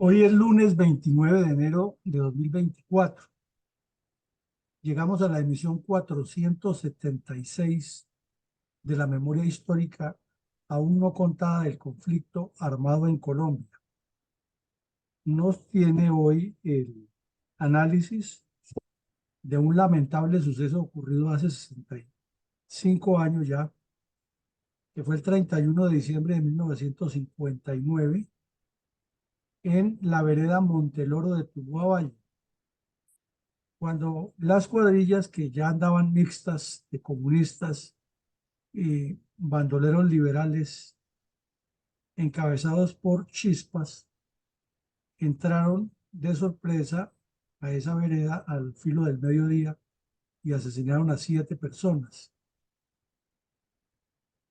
Hoy es lunes 29 de enero de 2024. Llegamos a la emisión 476 de la memoria histórica aún no contada del conflicto armado en Colombia. Nos tiene hoy el análisis de un lamentable suceso ocurrido hace 65 años ya, que fue el 31 de diciembre de 1959 en la vereda Monteloro de Tuluá Valle, cuando las cuadrillas que ya andaban mixtas de comunistas y bandoleros liberales encabezados por Chispas entraron de sorpresa a esa vereda al filo del mediodía y asesinaron a 7 personas.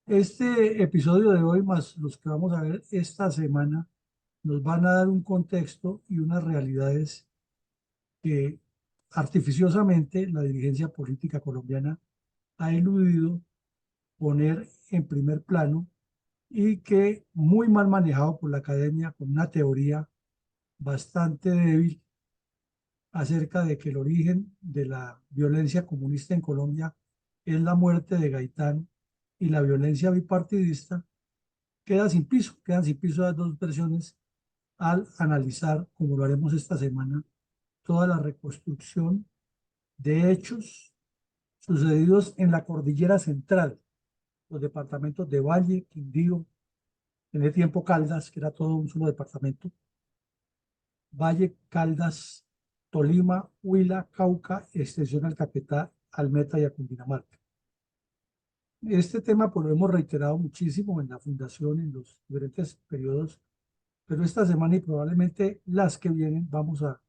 Este episodio de hoy, más los que vamos a ver esta semana, nos van a dar un contexto y unas realidades que artificiosamente la dirigencia política colombiana ha eludido poner en primer plano y que muy mal manejado por la academia con una teoría bastante débil acerca de que el origen de la violencia comunista en Colombia es la muerte de Gaitán y la violencia bipartidista, quedan sin piso las dos versiones al analizar, como lo haremos esta semana, toda la reconstrucción de hechos sucedidos en la cordillera central, los departamentos de Valle, Quindío, en ese tiempo Caldas, que era todo un solo departamento, Valle, Caldas, Tolima, Huila, Cauca, extensión al Caquetá, al Meta y a Cundinamarca. Este tema pues lo hemos reiterado muchísimo en la fundación, en los diferentes periodos, pero esta semana y probablemente las que vienen vamos a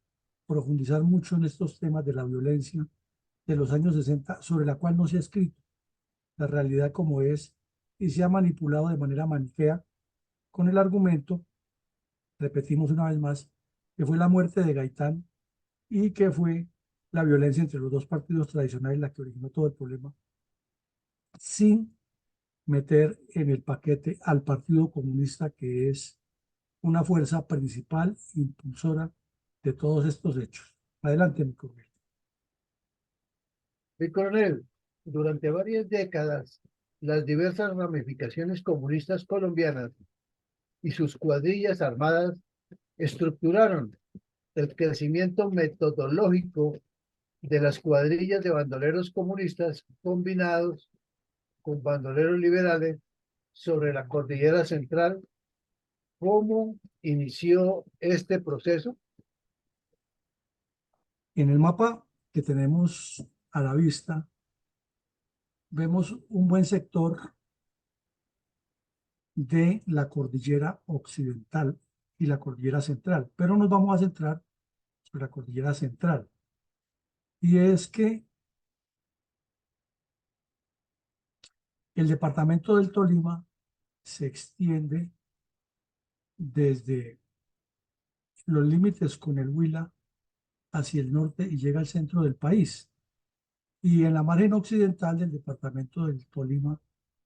profundizar mucho en estos temas de la violencia de los años 60, sobre la cual no se ha escrito la realidad como es y se ha manipulado de manera maniquea con el argumento, repetimos una vez más, que fue la muerte de Gaitán y que fue la violencia entre los dos partidos tradicionales la que originó todo el problema, sin meter en el paquete al Partido Comunista, que es una fuerza principal impulsora de todos estos hechos. Adelante, mi coronel. Mi coronel, durante varias décadas, las diversas ramificaciones comunistas colombianas y sus cuadrillas armadas estructuraron el crecimiento metodológico de las cuadrillas de bandoleros comunistas combinados con bandoleros liberales sobre la cordillera central. ¿Cómo inició este proceso? En el mapa que tenemos a la vista, vemos un buen sector de la cordillera occidental y la cordillera central, pero nos vamos a centrar sobre la cordillera central. Y es que el departamento del Tolima se extiende desde los límites con el Huila hacia el norte y llega al centro del país. Y en la margen occidental del departamento del Tolima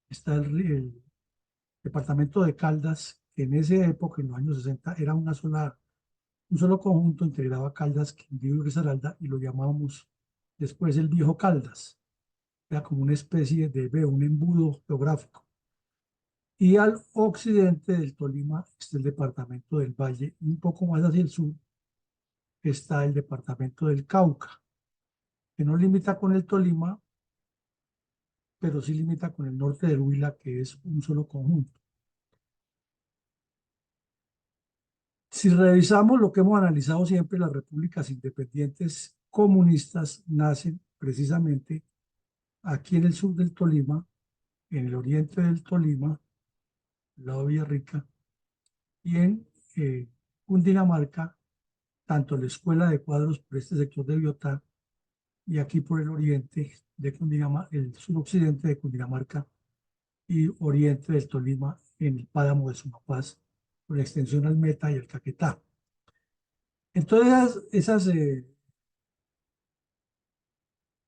está el departamento de Caldas, que en esa época, en los años 60, era un solo conjunto, integraba Caldas, Quindío y Risaralda, y lo llamábamos después el Viejo Caldas. Era como una especie de un embudo geográfico. Y al occidente del Tolima está el departamento del Valle, y un poco más hacia el sur está el departamento del Cauca, que no limita con el Tolima, pero sí limita con el norte del Huila, que es un solo conjunto. Si revisamos lo que hemos analizado siempre, las repúblicas independientes comunistas nacen precisamente aquí en el sur del Tolima, en el oriente del Tolima, al lado de Villarrica, y en Cundinamarca, tanto la escuela de cuadros por este sector de Biotá y aquí por el oriente de Cundinamarca, el suroccidente de Cundinamarca y oriente del Tolima en el páramo de Sumapaz, por extensión al Meta y al Caquetá. Entonces, esas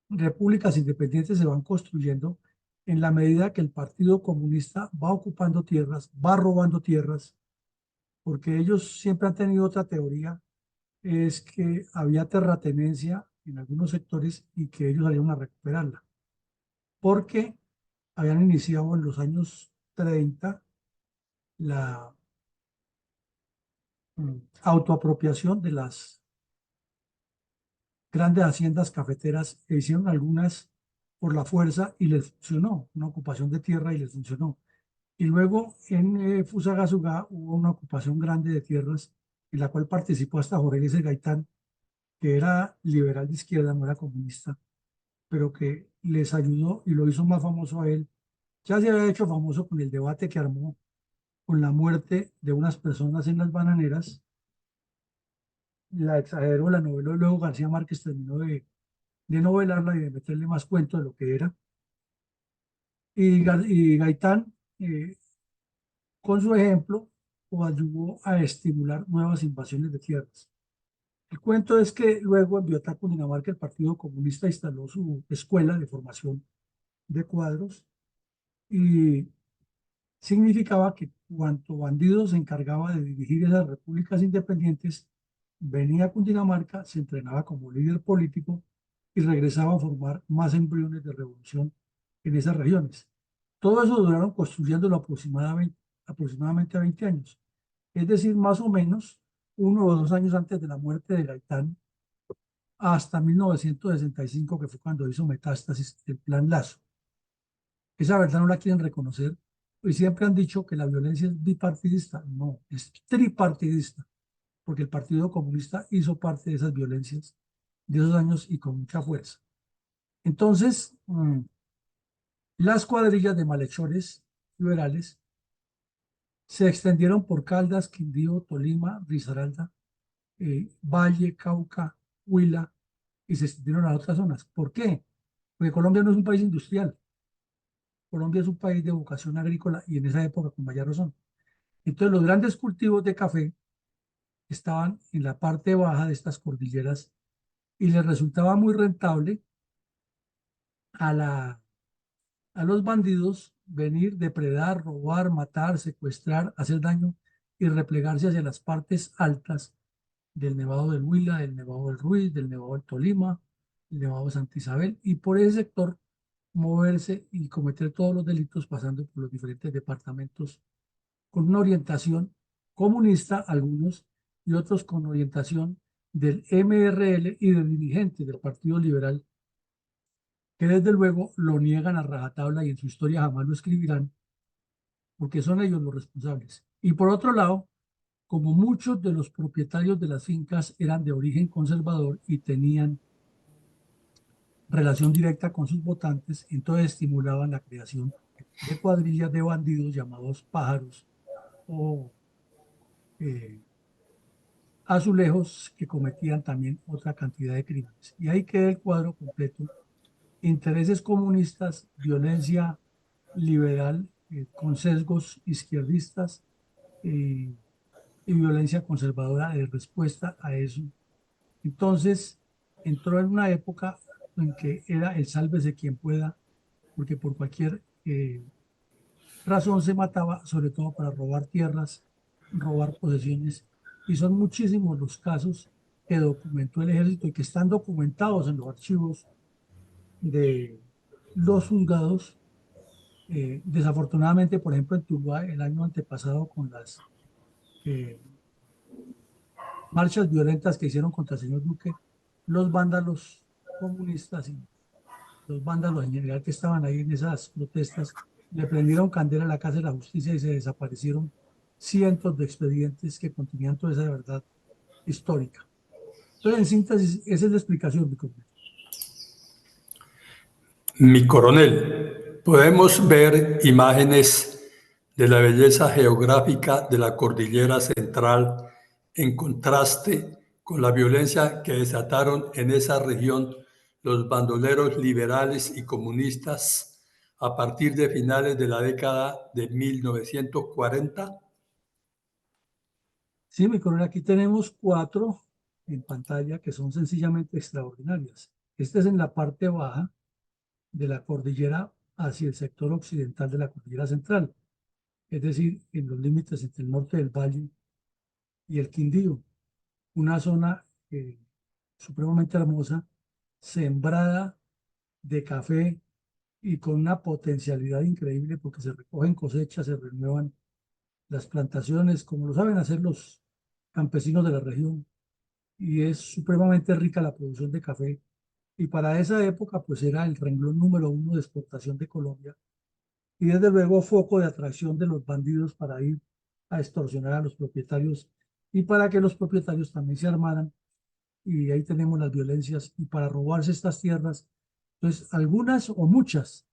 repúblicas independientes se van construyendo en la medida que el Partido Comunista va ocupando tierras, va robando tierras porque ellos siempre han tenido otra teoría, es que había terratenencia en algunos sectores y que ellos salieron a recuperarla, porque habían iniciado en los años 30 la autoapropiación de las grandes haciendas cafeteras e hicieron algunas por la fuerza y les funcionó, una ocupación de tierra y les funcionó. Y luego en Fusagasugá hubo una ocupación grande de tierras en la cual participó hasta Jorge Eliezer Gaitán, que era liberal de izquierda, no era comunista, pero que les ayudó y lo hizo más famoso a él. Ya se había hecho famoso con el debate que armó con la muerte de unas personas en las bananeras. La exageró, la noveló y luego García Márquez terminó de novelarla y de meterle más cuento de lo que era. Y Gaitán, con su ejemplo, ayudó a estimular nuevas invasiones de tierras. El cuento es que luego en Biotá, Cundinamarca, el Partido Comunista instaló su escuela de formación de cuadros y significaba que cuanto bandido se encargaba de dirigir esas repúblicas independientes, venía a Cundinamarca, se entrenaba como líder político y regresaba a formar más embriones de revolución en esas regiones. Todo eso duraron construyéndolo aproximadamente 20 años. Es decir, más o menos 1 o 2 años antes de la muerte de Gaitán, hasta 1965, que fue cuando hizo Metástasis del Plan Lazo. Esa verdad no la quieren reconocer y siempre han dicho que la violencia es bipartidista. No, es tripartidista, porque el Partido Comunista hizo parte de esas violencias de esos años y con mucha fuerza. Entonces, las cuadrillas de malhechores liberales se extendieron por Caldas, Quindío, Tolima, Risaralda, Valle, Cauca, Huila y se extendieron a otras zonas. ¿Por qué? Porque Colombia no es un país industrial. Colombia es un país de vocación agrícola y en esa época con mayor razón. Entonces los grandes cultivos de café estaban en la parte baja de estas cordilleras y les resultaba muy rentable a, a los bandidos venir, depredar, robar, matar, secuestrar, hacer daño y replegarse hacia las partes altas del Nevado del Huila, del Nevado del Ruiz, del Nevado del Tolima, del Nevado de Santa Isabel, y por ese sector moverse y cometer todos los delitos pasando por los diferentes departamentos con una orientación comunista, algunos, y otros con orientación del MRL y de dirigentes del Partido Liberal, que desde luego lo niegan a rajatabla y en su historia jamás lo escribirán, porque son ellos los responsables. Y por otro lado, como muchos de los propietarios de las fincas eran de origen conservador y tenían relación directa con sus votantes, entonces estimulaban la creación de cuadrillas de bandidos llamados pájaros o eh, azulejos que cometían también otra cantidad de crímenes. Y ahí queda el cuadro completo: intereses comunistas, violencia liberal con sesgos izquierdistas y violencia conservadora de respuesta a eso. Entonces, entró en una época en que era el sálvese quien pueda, porque por cualquier razón se mataba, sobre todo para robar tierras, robar posesiones, y son muchísimos los casos que documentó el ejército y que están documentados en los archivos de los juzgados. Desafortunadamente, por ejemplo, en Tuluá, el año antepasado, con las eh, marchas violentas que hicieron contra el señor Duque, los vándalos comunistas y los vándalos en general que estaban ahí en esas protestas le prendieron candela a la Casa de la Justicia y se desaparecieron cientos de expedientes que contenían toda esa verdad histórica. Entonces, en síntesis, esa es la explicación, mi compañero. Mi coronel, podemos ver imágenes de la belleza geográfica de la cordillera central en contraste con la violencia que desataron en esa región los bandoleros liberales y comunistas a partir de finales de la década de 1940. Sí, mi coronel, aquí tenemos 4 en pantalla que son sencillamente extraordinarias. Esta es en la parte baja de la cordillera hacia el sector occidental de la cordillera central, es decir, en los límites entre el norte del valle y el Quindío, una zona supremamente hermosa, sembrada de café y con una potencialidad increíble porque se recogen cosechas, se renuevan las plantaciones, como lo saben hacer los campesinos de la región, y es supremamente rica la producción de café. Y para esa época, pues era el renglón número uno de exportación de Colombia y desde luego foco de atracción de los bandidos para ir a extorsionar a los propietarios y para que los propietarios también se armaran. Y ahí tenemos las violencias y para robarse estas tierras. Entonces, algunas o muchas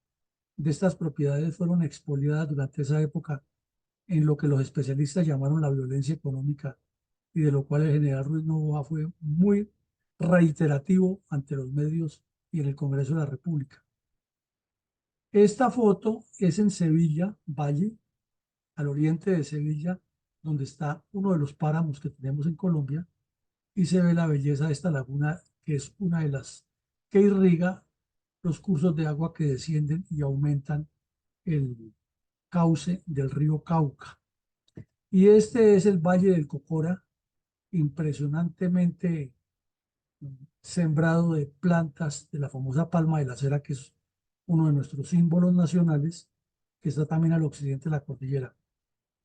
de estas propiedades fueron expoliadas durante esa época en lo que los especialistas llamaron la violencia económica y de lo cual el general Ruiz Novoa fue muy reiterativo ante los medios y en el Congreso de la República. Esta foto es en Sevilla, Valle, al oriente de Sevilla, donde está uno de los páramos que tenemos en Colombia, y se ve la belleza de esta laguna, que es una de las que irriga los cursos de agua que descienden y aumentan el cauce del río Cauca. Y este es el Valle del Cocora, impresionantemente sembrado de plantas de la famosa palma de la cera, que es uno de nuestros símbolos nacionales, que está también al occidente de la cordillera.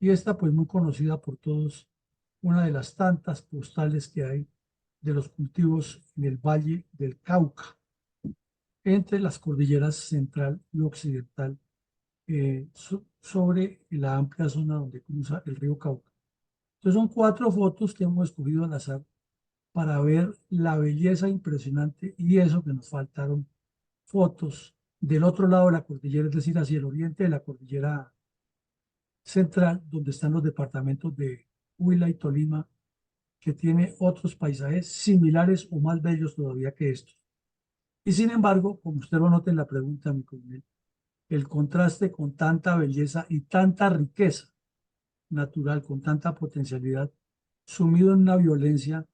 Y esta, pues muy conocida por todos, una de las tantas postales que hay de los cultivos en el Valle del Cauca, entre las cordilleras central y occidental, sobre la amplia zona donde cruza el río Cauca. Entonces son 4 fotos que hemos escogido al azar para ver la belleza impresionante y eso que nos faltaron fotos del otro lado de la cordillera, es decir, hacia el oriente de la cordillera central, donde están los departamentos de Huila y Tolima, que tiene otros paisajes similares o más bellos todavía que estos. Y sin embargo, como usted lo nota en la pregunta, mi coronel, el contraste con tanta belleza y tanta riqueza natural, con tanta potencialidad, sumido en una violencia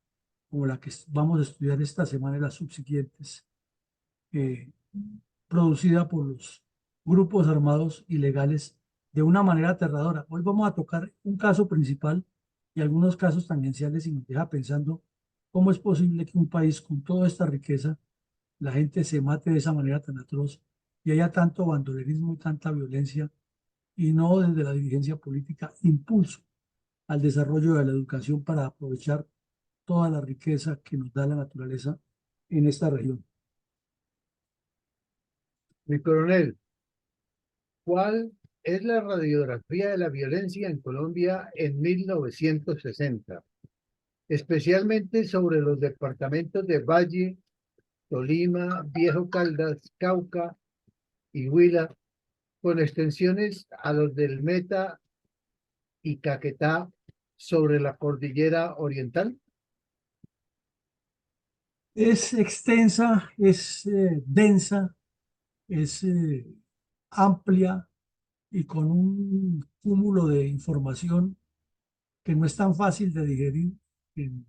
como la que vamos a estudiar esta semana y las subsiguientes, eh, producida por los grupos armados ilegales de una manera aterradora. Hoy vamos a tocar un caso principal y algunos casos tangenciales y nos deja pensando cómo es posible que un país con toda esta riqueza, la gente se mate de esa manera tan atroz y haya tanto bandolerismo y tanta violencia y no desde la dirigencia política impulso al desarrollo de la educación para aprovechar toda la riqueza que nos da la naturaleza en esta región. Mi coronel, ¿cuál es la radiografía de la violencia en Colombia en 1960? Especialmente sobre los departamentos de Valle, Tolima, Viejo Caldas, Cauca y Huila, con extensiones a los del Meta y Caquetá sobre la cordillera oriental. Es extensa, es densa, es amplia y con un cúmulo de información que no es tan fácil de digerir en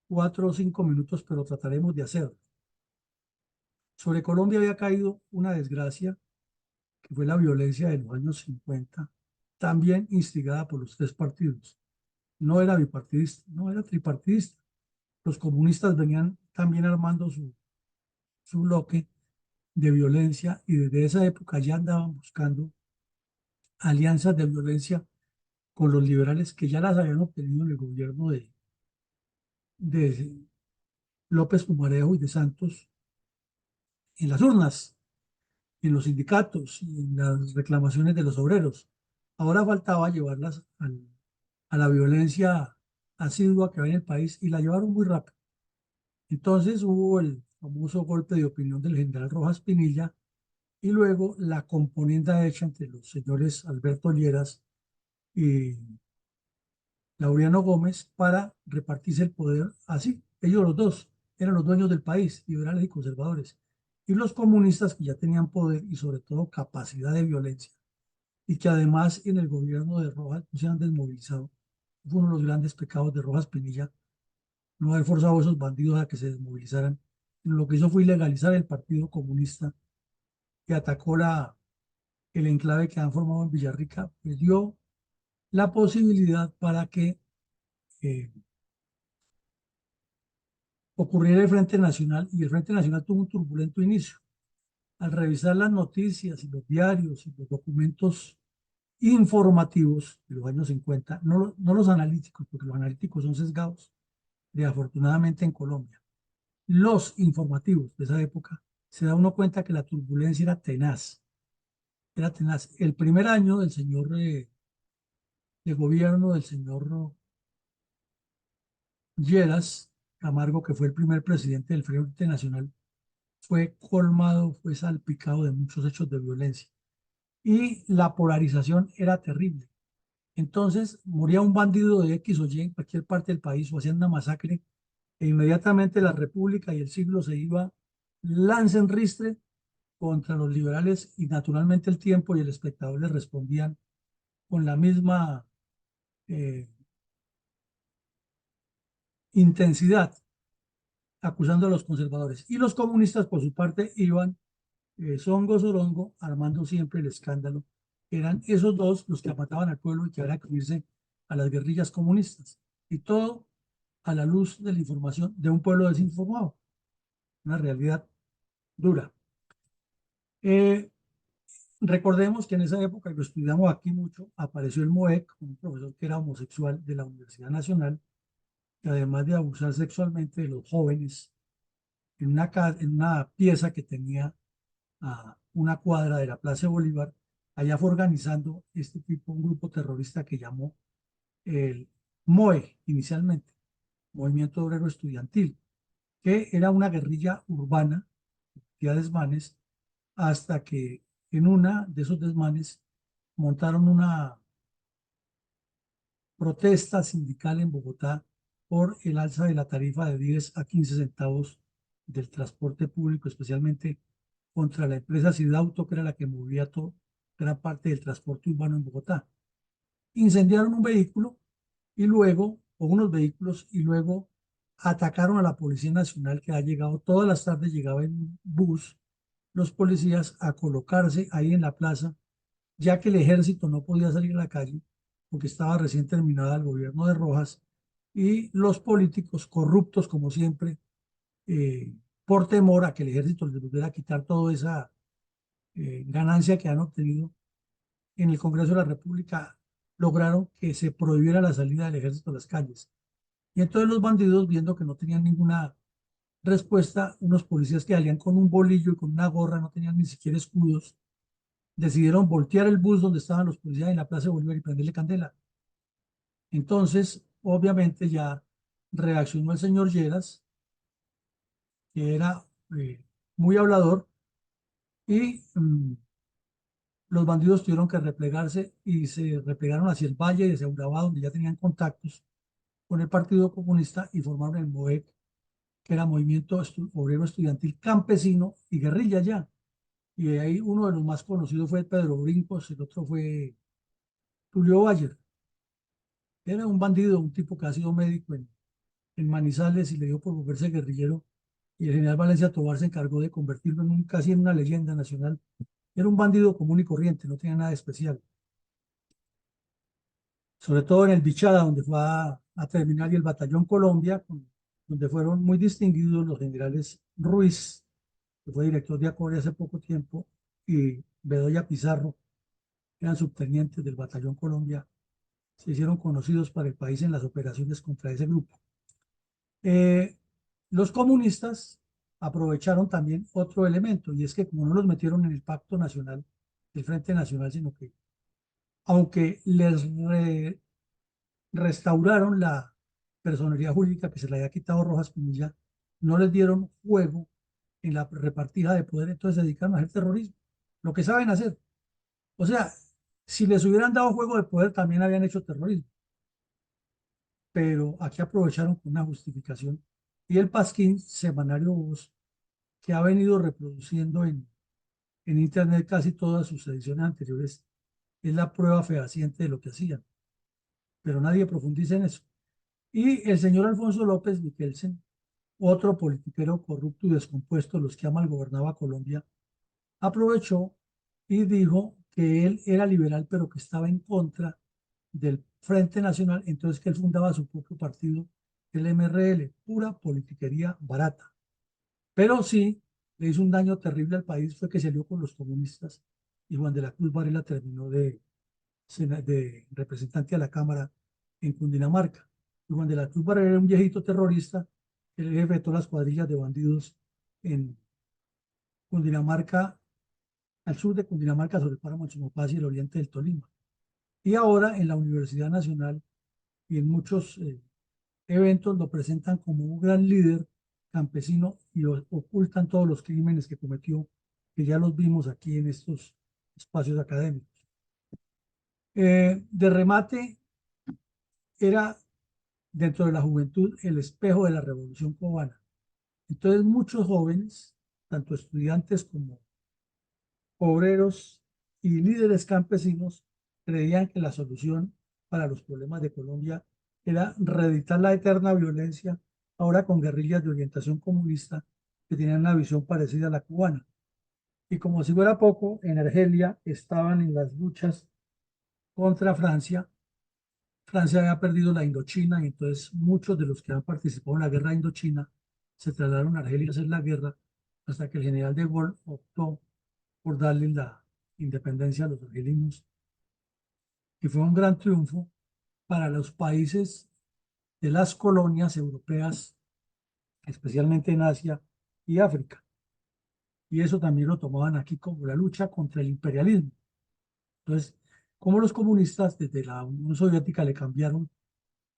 4 o 5 minutos, pero trataremos de hacerlo. Sobre Colombia había caído una desgracia, que fue la violencia de los años 50, también instigada por los 3 partidos. No era bipartidista, no era tripartidista. Los comunistas venían también armando su bloque de violencia y desde esa época ya andaban buscando alianzas de violencia con los liberales que ya las habían obtenido en el gobierno de López Pumarejo y de Santos en las urnas, en los sindicatos y en las reclamaciones de los obreros. Ahora faltaba llevarlas a la violencia asidua que había en el país y la llevaron muy rápido. Entonces hubo el famoso golpe de opinión del general Rojas Pinilla y luego la componenda hecha entre los señores Alberto Lleras y Laureano Gómez para repartirse el poder así. Ellos los dos eran los dueños del país, liberales y conservadores. Y los comunistas que ya tenían poder y sobre todo capacidad de violencia y que además en el gobierno de Rojas no se han desmovilizado. Fue uno de los grandes pecados de Rojas Pinilla no haber forzado a esos bandidos a que se desmovilizaran. Lo que hizo fue ilegalizar el Partido Comunista que atacó el enclave que han formado en Villarrica, pues dio la posibilidad para que ocurriera el Frente Nacional, y el Frente Nacional tuvo un turbulento inicio. Al revisar las noticias y los diarios y los documentos informativos de los años 50, no los analíticos, porque los analíticos son sesgados, afortunadamente en Colombia, los informativos de esa época, se da uno cuenta que la turbulencia era tenaz. Era tenaz. El primer año del señor de gobierno del señor Lleras Camargo, que fue el primer presidente del Frente Nacional, fue colmado, fue salpicado de muchos hechos de violencia. Y la polarización era terrible. Entonces, moría un bandido de X o Y en cualquier parte del país o hacían una masacre, e inmediatamente la República y el siglo se iba lance en ristre contra los liberales, y naturalmente el Tiempo y el Espectador les respondían con la misma eh, intensidad, acusando a los conservadores. Y los comunistas, por su parte, iban zongo, zorongo, armando siempre el escándalo. Eran esos dos los que mataban al pueblo y que había que unirse a las guerrillas comunistas. Y todo a la luz de la información de un pueblo desinformado. Una realidad dura. Recordemos que en esa época, y lo estudiamos aquí mucho, apareció el MOEC, un profesor que era homosexual de la Universidad Nacional, que además de abusar sexualmente de los jóvenes, en una pieza que tenía a una cuadra de la Plaza Bolívar, allá fue organizando este tipo, un grupo terrorista que llamó el MOE inicialmente, Movimiento Obrero Estudiantil, que era una guerrilla urbana de desmanes, hasta que en una de esos desmanes montaron una protesta sindical en Bogotá por el alza de la tarifa de 10 a 15 centavos del transporte público, especialmente contra la empresa Sidauto, que era la que movía gran parte del transporte urbano en Bogotá. Incendiaron un vehículo y luego, o unos vehículos, y luego atacaron a la Policía Nacional, que ha llegado, todas las tardes llegaba en un bus, los policías a colocarse ahí en la plaza, ya que el ejército no podía salir a la calle porque estaba recién terminada el gobierno de Rojas, y los políticos corruptos, como siempre, por temor a que el ejército les volviera a quitar toda esa ganancia que han obtenido en el Congreso de la República, lograron que se prohibiera la salida del ejército a las calles. Y entonces los bandidos, viendo que no tenían ninguna respuesta, unos policías que salían con un bolillo y con una gorra, no tenían ni siquiera escudos, decidieron voltear el bus donde estaban los policías en la Plaza de Bolívar y prenderle candela. Entonces, obviamente ya reaccionó el señor Lleras, que era muy hablador, y los bandidos tuvieron que replegarse y se replegaron hacia el Valle y hacia Urabá, donde ya tenían contactos con el Partido Comunista, y formaron el MOEC, que era Movimiento Obrero Estudiantil Campesino y Guerrilla ya. Y de ahí uno de los más conocidos fue Pedro Brincos, el otro fue Tulio Bayer. Era un bandido, un tipo que ha sido médico en Manizales y le dio por volverse guerrillero. Y el general Valencia Tovar se encargó de convertirlo casi en una leyenda nacional. Era un bandido común y corriente, no tenía nada de especial. Sobre todo en el Bichada, donde fue a terminar, y el Batallón Colombia, donde fueron muy distinguidos los generales Ruiz, que fue director de ACORE hace poco tiempo, y Bedoya Pizarro, que eran subtenientes del Batallón Colombia, se hicieron conocidos para el país en las operaciones contra ese grupo. Los comunistas aprovecharon también otro elemento, y es que como no los metieron en el Pacto Nacional, el Frente Nacional, sino que, aunque les restauraron la personalidad jurídica que se le había quitado Rojas Pinilla, no les dieron juego en la repartija de poder, entonces se dedicaron a hacer terrorismo, lo que saben hacer. O sea, si les hubieran dado juego de poder, también habían hecho terrorismo. Pero aquí aprovecharon con una justificación. Y el Pasquín, semanario Voz, que ha venido reproduciendo en Internet casi todas sus ediciones anteriores, es la prueba fehaciente de lo que hacían. Pero nadie profundiza en eso. Y el señor Alfonso López Miquelsen, otro politiquero corrupto y descompuesto, los que mal gobernaba Colombia, aprovechó y dijo que él era liberal, pero que estaba en contra del Frente Nacional, entonces que él fundaba su propio partido, el MRL, pura politiquería barata. Pero sí le hizo un daño terrible al país, fue que se alió con los comunistas y Juan de la Cruz Varela terminó de representante a la Cámara en Cundinamarca. Y Juan de la Cruz Varela era un viejito terrorista, el jefe de todas las cuadrillas de bandidos en Cundinamarca, al sur de Cundinamarca, sobre el páramo de Chimopaz y el oriente del Tolima. Y ahora en la Universidad Nacional y en muchos eventos lo presentan como un gran líder campesino y ocultan todos los crímenes que cometió, que ya los vimos aquí en estos espacios académicos. De remate, era dentro de la juventud el espejo de la Revolución Cubana. Entonces muchos jóvenes, tanto estudiantes como obreros y líderes campesinos, creían que la solución para los problemas de Colombia era reeditar la eterna violencia, ahora con guerrillas de orientación comunista que tenían una visión parecida a la cubana. Y como si fuera poco, en Argelia estaban en las luchas contra Francia. Francia había perdido la Indochina y entonces muchos de los que han participado en la guerra de Indochina se trasladaron a Argelia a hacer la guerra hasta que el general de Gaulle optó por darle la independencia a los argelinos. Y fue un gran triunfo para los países de las colonias europeas, especialmente en Asia y África. Y eso también lo tomaban aquí como la lucha contra el imperialismo. Entonces, como los comunistas desde la Unión Soviética le cambiaron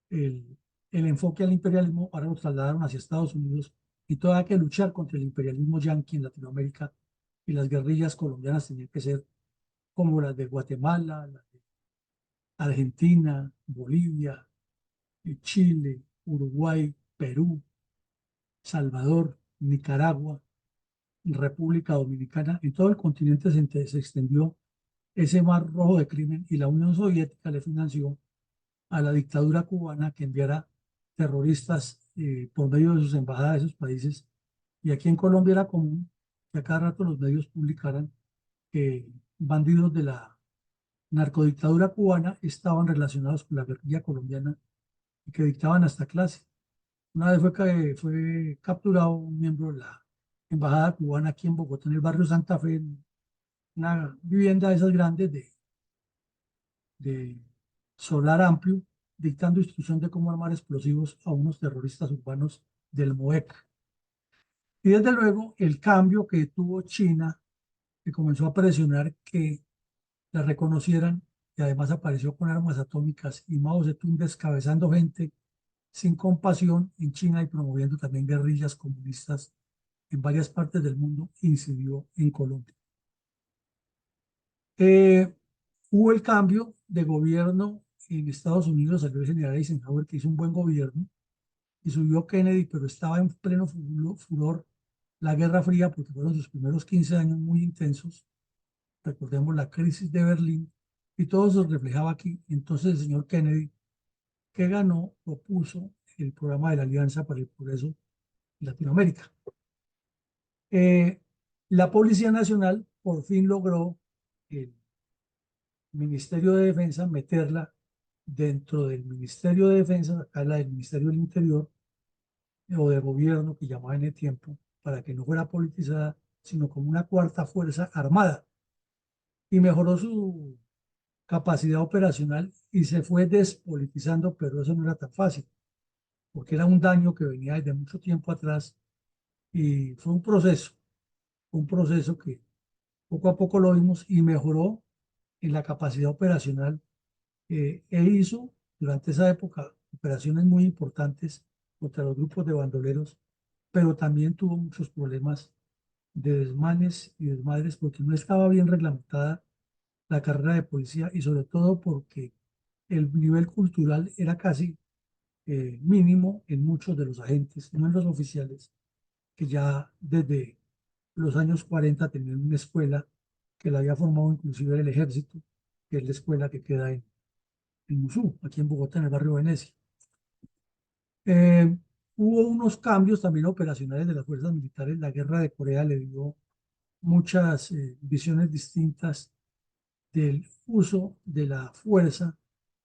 el, el enfoque al imperialismo, ahora lo trasladaron hacia Estados Unidos y todavía hay que luchar contra el imperialismo yanqui en Latinoamérica y las guerrillas colombianas tenían que ser como las de Guatemala, las de Argentina, Bolivia, Chile, Uruguay, Perú, Salvador, Nicaragua, República Dominicana. En todo el continente se extendió ese mar rojo de crimen y la Unión Soviética le financió a la dictadura cubana que enviara terroristas por medio de sus embajadas de esos países. Y aquí en Colombia era común que a cada rato los medios publicaran que bandidos de la narcodictadura cubana estaban relacionados con la guerrilla colombiana y que dictaban hasta clase. Una vez fue capturado un miembro de la embajada cubana aquí en Bogotá, en el barrio Santa Fe, en una vivienda de esas grandes de solar amplio, dictando instrucción de cómo armar explosivos a unos terroristas urbanos del MOEC. Y desde luego el cambio que tuvo China, que comenzó a presionar que la reconocieran y además apareció con armas atómicas y Mao Zedong descabezando gente sin compasión en China y promoviendo también guerrillas comunistas en varias partes del mundo, incidió en Colombia. Hubo el cambio de gobierno en Estados Unidos, salió el general Eisenhower que hizo un buen gobierno y subió Kennedy, pero estaba en pleno furor la Guerra Fría porque fueron sus primeros 15 años muy intensos. Recordemos la crisis de Berlín y todo eso se reflejaba aquí. Entonces el señor Kennedy, que ganó, propuso el programa de la Alianza para el Progreso en Latinoamérica. La Policía Nacional por fin logró el Ministerio de Defensa meterla dentro del Ministerio de Defensa, acá la del Ministerio del Interior o de Gobierno que llamaba en el tiempo, para que no fuera politizada, sino como una cuarta fuerza armada. Y mejoró su capacidad operacional y se fue despolitizando, pero eso no era tan fácil, porque era un daño que venía desde mucho tiempo atrás y fue un proceso que poco a poco lo vimos y mejoró en la capacidad operacional e hizo durante esa época operaciones muy importantes contra los grupos de bandoleros, pero también tuvo muchos problemas de desmanes y desmadres porque no estaba bien reglamentada la carrera de policía y sobre todo porque el nivel cultural era casi mínimo en muchos de los agentes, no en los oficiales, que ya desde los años 40 tenían una escuela que la había formado inclusive el ejército, que es la escuela que queda en Musú, aquí en Bogotá, en el barrio Venecia. Eh, Hubo unos cambios también operacionales de las fuerzas militares. La guerra de Corea le dio muchas visiones distintas del uso de la fuerza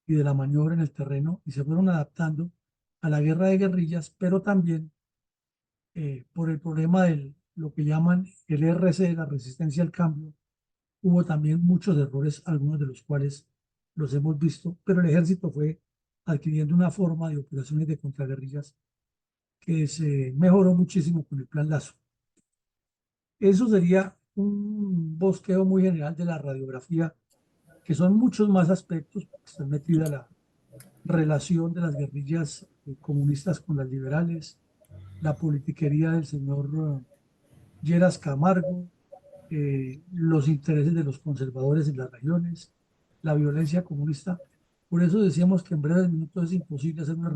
y de la maniobra en el terreno y se fueron adaptando a la guerra de guerrillas, pero también por el problema de lo que llaman el RC, la resistencia al cambio, hubo también muchos errores, algunos de los cuales los hemos visto, pero el ejército fue adquiriendo una forma de operaciones de contraguerrillas que se mejoró muchísimo con el Plan Lazo. Eso sería un bosqueo muy general de la radiografía, que son muchos más aspectos, porque está metida la relación de las guerrillas comunistas con las liberales, la politiquería del señor Lleras Camargo, los intereses de los conservadores en las regiones, la violencia comunista. Por eso decíamos que en breves minutos es imposible hacer una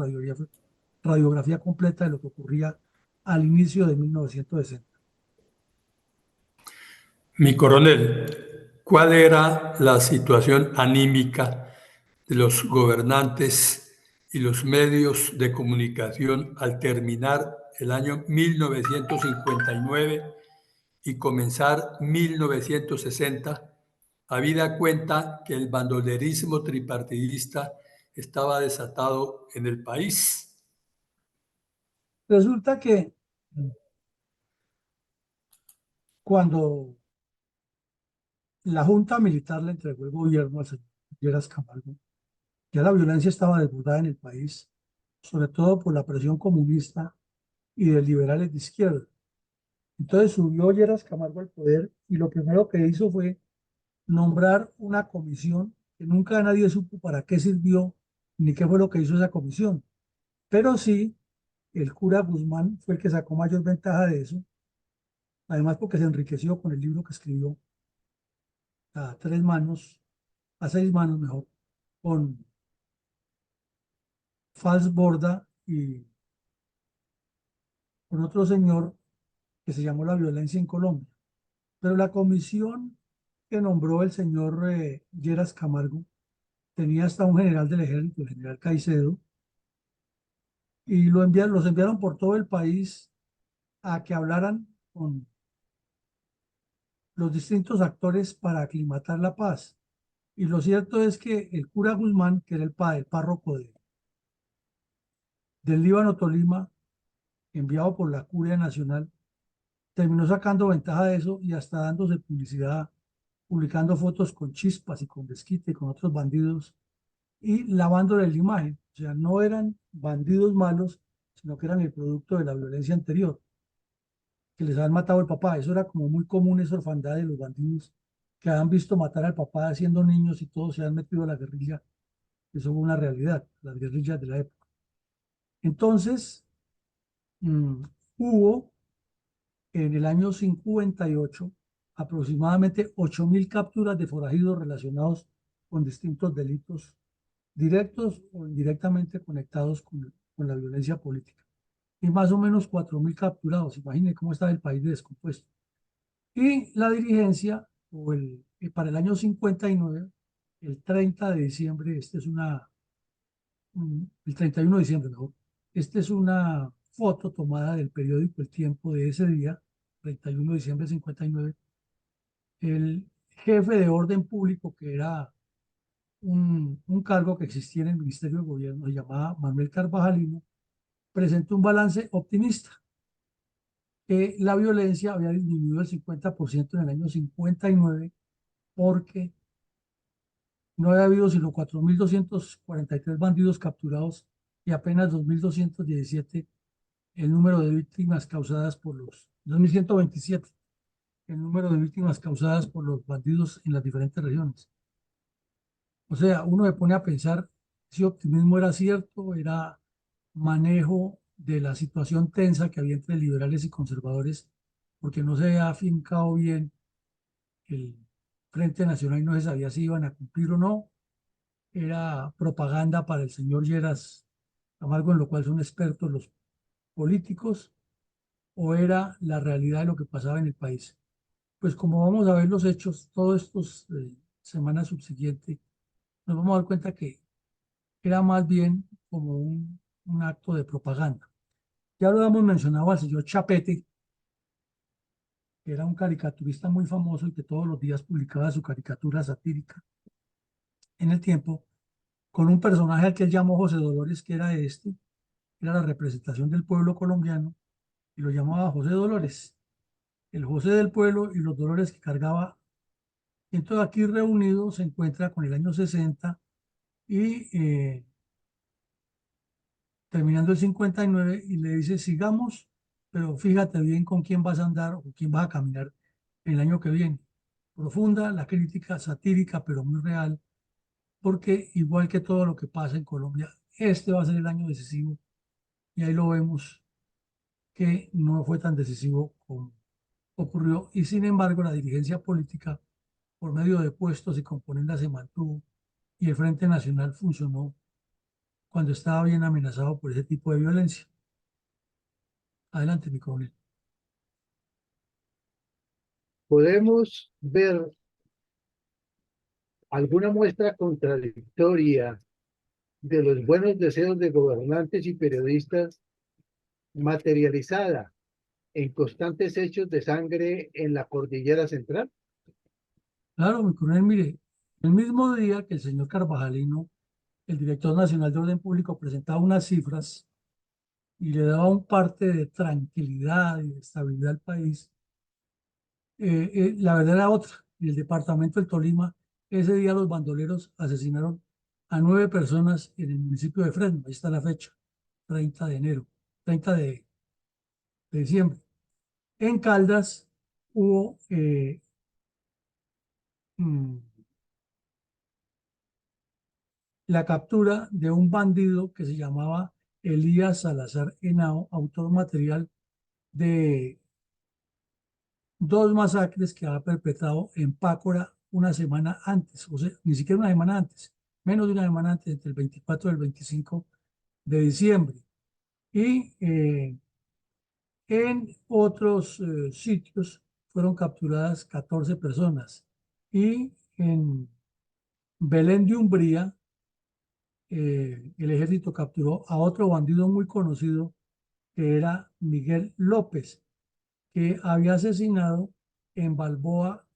radiografía completa de lo que ocurría al inicio de 1960. Mi coronel, ¿cuál era la situación anímica de los gobernantes y los medios de comunicación al terminar el año 1959 y comenzar 1960, habida cuenta que el bandolerismo tripartidista estaba desatado en el país? Resulta que cuando la Junta Militar le entregó el gobierno al señor Lleras Camargo, ya la violencia estaba desbordada en el país, sobre todo por la presión comunista y de liberales de izquierda. Entonces subió Lleras Camargo al poder y lo primero que hizo fue nombrar una comisión que nunca nadie supo para qué sirvió ni qué fue lo que hizo esa comisión. Pero sí, el cura Guzmán fue el que sacó mayor ventaja de eso, además porque se enriqueció con el libro que escribió a tres manos, a seis manos mejor, con Fals Borda y con otro señor que se llamó La violencia en Colombia. Pero la comisión que nombró el señor Lleras Camargo tenía hasta un general del ejército, el general Caicedo, y los enviaron por todo el país a que hablaran con los distintos actores para aclimatar la paz. Y lo cierto es que el cura Guzmán, que era el párroco del Líbano Tolima, enviado por la Curia Nacional, terminó sacando ventaja de eso y hasta dándose publicidad, publicando fotos con chispas y con desquite con otros bandidos y lavándole la imagen. O sea, no eran bandidos malos, sino que eran el producto de la violencia anterior, que les habían matado al papá. Eso era como muy común, esa orfandad de los bandidos que habían visto matar al papá siendo niños y todos se han metido a la guerrilla. Eso fue una realidad, las guerrillas de la época. Entonces, mm, hubo en el año 58 aproximadamente 8.000 capturas de forajidos relacionados con distintos delitos directos o indirectamente conectados con la violencia política. Y más o menos 4.000 capturados. Imaginen cómo está el país descompuesto. Y la dirigencia, para el año 59, el 30 de diciembre, el 31 de diciembre, mejor, esta es una foto tomada del periódico El Tiempo de ese día, 31 de diciembre de 59. El jefe de orden público, que era un cargo que existía en el Ministerio de Gobierno, se llamaba Manuel Carvajalino, presentó un balance optimista, que la violencia había disminuido el 50% en el año 59 porque no había habido sino 4.243 bandidos capturados y apenas 2.217 el número de víctimas causadas por 2.127 el número de víctimas causadas por los bandidos en las diferentes regiones. O sea, uno se pone a pensar si optimismo era cierto, era manejo de la situación tensa que había entre liberales y conservadores, porque no se había afincado bien el Frente Nacional y no se sabía si iban a cumplir o no. Era propaganda para el señor Lleras Camargo, en lo cual son expertos los políticos, o era la realidad de lo que pasaba en el país. Pues como vamos a ver los hechos, todas estas semanas subsiguientes, nos vamos a dar cuenta que era más bien como un acto de propaganda. Ya lo hemos mencionado al señor Chapete, que era un caricaturista muy famoso y que todos los días publicaba su caricatura satírica en el Tiempo, con un personaje al que él llamó José Dolores, que era era la representación del pueblo colombiano, y lo llamaba José Dolores, el José del pueblo y los dolores que cargaba. Entonces aquí reunido se encuentra con el año 60 y terminando el 59 y le dice, sigamos, pero fíjate bien con quién vas a andar o quién vas a caminar el año que viene. Profunda la crítica satírica, pero muy real, porque igual que todo lo que pasa en Colombia, este va a ser el año decisivo y ahí lo vemos que no fue tan decisivo como ocurrió y sin embargo la dirigencia política por medio de puestos y componendas se mantuvo y el Frente Nacional funcionó cuando estaba bien amenazado por ese tipo de violencia. Adelante, mi coronel. Podemos ver alguna muestra contradictoria de los buenos deseos de gobernantes y periodistas materializada en constantes hechos de sangre en la cordillera central. Claro, mi coronel, mire, el mismo día que el señor Carvajalino, el director nacional de orden público, presentaba unas cifras y le daba un parte de tranquilidad y de estabilidad al país, la verdad era otra. En el departamento del Tolima, ese día los bandoleros asesinaron a 9 personas en el municipio de Fresno. Ahí está la fecha, 30 de enero, 30 de diciembre. En Caldas hubo mm, la captura de un bandido que se llamaba Elías Salazar Henao, autor material de 2 masacres que había perpetrado en Pácora una semana antes, o sea, ni siquiera una semana antes, menos de una semana antes, entre el 24 y el 25 de diciembre. Y en otros sitios fueron capturadas 14 personas. Y en Belén de Umbría, el ejército capturó a otro bandido muy conocido que era Miguel López, que había asesinado en Balboa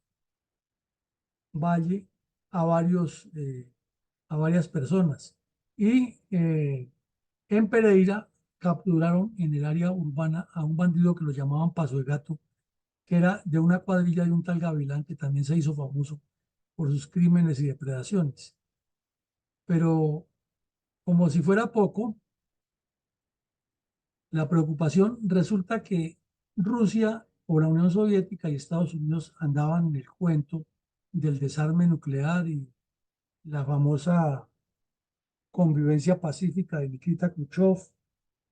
Valle a a varias personas. Y en Pereira capturaron en el área urbana a un bandido que lo llamaban Paso de Gato, que era de una cuadrilla de un tal Gavilán que también se hizo famoso por sus crímenes y depredaciones. Pero como si fuera poco, la preocupación resulta que Rusia o la Unión Soviética y Estados Unidos andaban en el cuento del desarme nuclear y la famosa convivencia pacífica de Nikita Khrushchev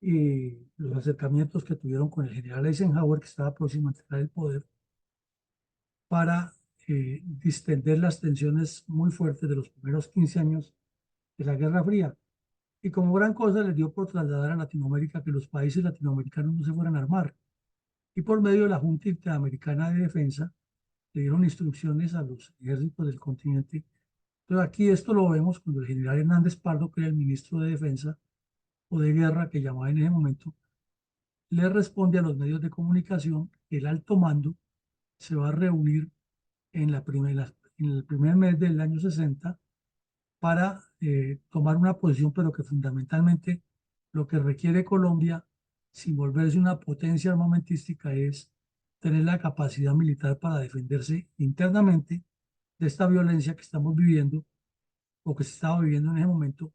y los acercamientos que tuvieron con el general Eisenhower, que estaba próximo a entregar el poder, para distender las tensiones muy fuertes de los primeros 15 años de la Guerra Fría. Y como gran cosa les dio por trasladar a Latinoamérica que los países latinoamericanos no se fueran a armar. Y por medio de la Junta Interamericana de Defensa, le dieron instrucciones a los ejércitos del continente. Entonces aquí esto lo vemos cuando el general Hernández Pardo, que era el ministro de Defensa o de Guerra, que llamaba en ese momento, le responde a los medios de comunicación que el alto mando se va a reunir en el primer mes del año 60 para tomar una posición, pero que fundamentalmente lo que requiere Colombia, sin volverse una potencia armamentística, es tener la capacidad militar para defenderse internamente de esta violencia que estamos viviendo o que se estaba viviendo en ese momento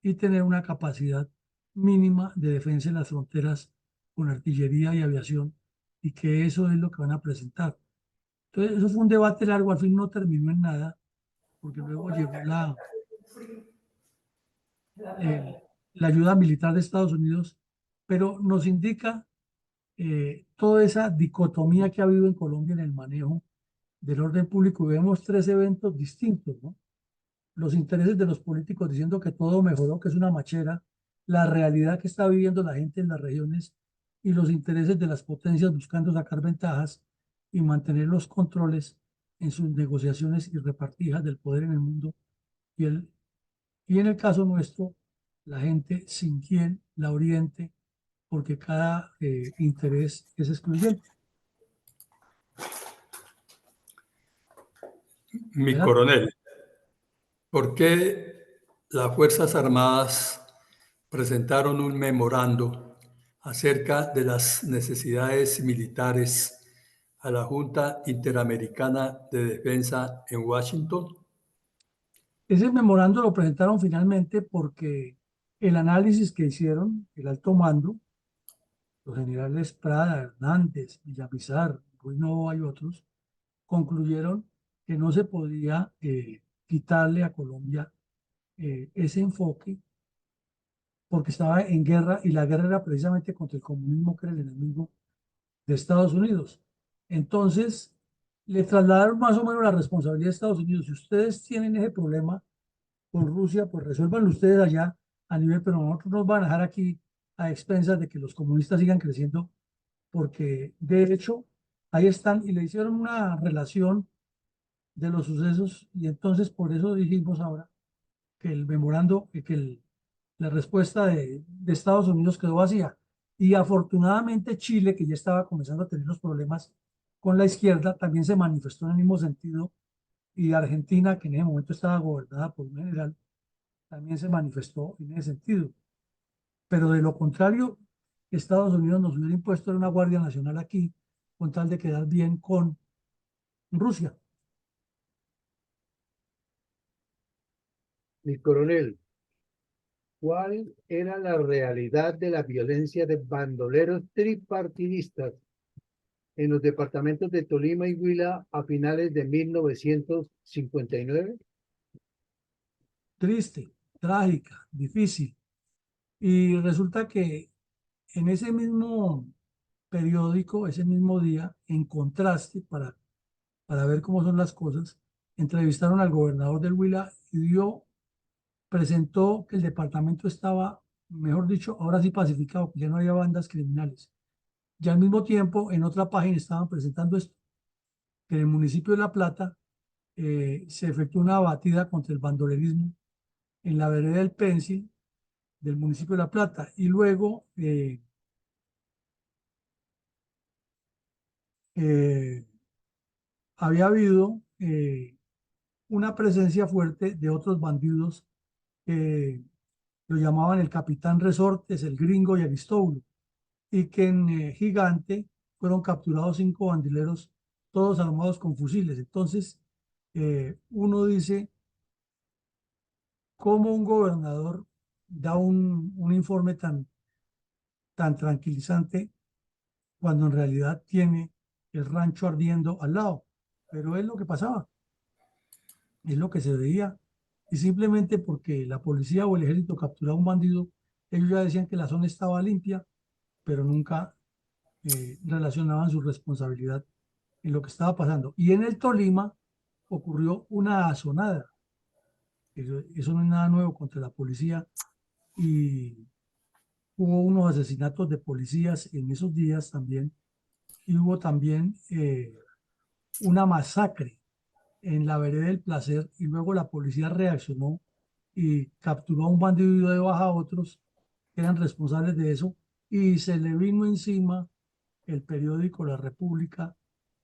y tener una capacidad mínima de defensa en las fronteras con artillería y aviación y que eso es lo que van a presentar. Entonces, eso fue un debate largo, al fin no terminó en nada, porque luego llegó eh, la ayuda militar de Estados Unidos, pero nos indica toda esa dicotomía que ha habido en Colombia en el manejo del orden público. Vemos 3 eventos distintos, ¿no? Los intereses de los políticos diciendo que todo mejoró, que es una machera, la realidad que está viviendo la gente en las regiones y los intereses de las potencias buscando sacar ventajas y mantener los controles en sus negociaciones y repartijas del poder en el mundo. Y, y en el caso nuestro, la gente sin quien la oriente, porque cada interés es excluyente. Mi ¿Verdad? coronel, ¿por qué las Fuerzas Armadas presentaron un memorando acerca de las necesidades militares a la Junta Interamericana de Defensa en Washington. Ese memorando lo presentaron finalmente porque el análisis que hicieron el alto mando, los generales Prada, Hernández, Villamizar, Ruiz Novoa y otros, concluyeron que no se podía quitarle a Colombia ese enfoque porque estaba en guerra y la guerra era precisamente contra el comunismo, que era el enemigo de Estados Unidos. Entonces, le trasladaron más o menos la responsabilidad a Estados Unidos. Si ustedes tienen ese problema con Rusia, pues resuélvanlo ustedes allá a nivel, pero nosotros nos van a dejar aquí a expensas de que los comunistas sigan creciendo, porque de hecho ahí están y le hicieron una relación de los sucesos y entonces por eso dijimos ahora que el memorando, la respuesta de Estados Unidos quedó vacía. Y afortunadamente Chile, que ya estaba comenzando a tener los problemas con la izquierda, también se manifestó en el mismo sentido. Y Argentina, que en ese momento estaba gobernada por un general, también se manifestó en ese sentido. Pero de lo contrario, Estados Unidos nos hubiera impuesto una Guardia Nacional aquí con tal de quedar bien con Rusia. Mi coronel, ¿cuál era la realidad de la violencia de bandoleros tripartidistas en los departamentos de Tolima y Huila a finales de 1959? Triste, trágica, difícil. Y resulta que en ese mismo periódico, ese mismo día, en contraste, para ver cómo son las cosas, entrevistaron al gobernador del Huila y presentó que el departamento estaba, mejor dicho, ahora sí pacificado, que ya no había bandas criminales. Y al mismo tiempo, en otra página estaban presentando esto, que en el municipio de La Plata se efectuó una abatida contra el bandolerismo en la vereda del Pensil del municipio de La Plata. Y luego eh, había habido una presencia fuerte de otros bandidos que lo llamaban el Capitán Resortes, el Gringo y Aristóbulo, y que en Gigante fueron capturados 5 bandileros, todos armados con fusiles. Entonces, uno dice, ¿cómo un gobernador da un informe tan tranquilizante cuando en realidad tiene el rancho ardiendo al lado? Pero es lo que pasaba, es lo que se veía. Y simplemente porque la policía o el ejército capturaba un bandido, ellos ya decían que la zona estaba limpia, pero nunca relacionaban su responsabilidad en lo que estaba pasando. Y en el Tolima ocurrió una azonada. Eso no es nada nuevo contra la policía. Y hubo unos asesinatos de policías en esos días también. Y hubo también una masacre en la vereda del Placer. Y luego la policía reaccionó y capturó a un bandido y dio de baja a otros que eran responsables de eso. Y se le vino encima el periódico La República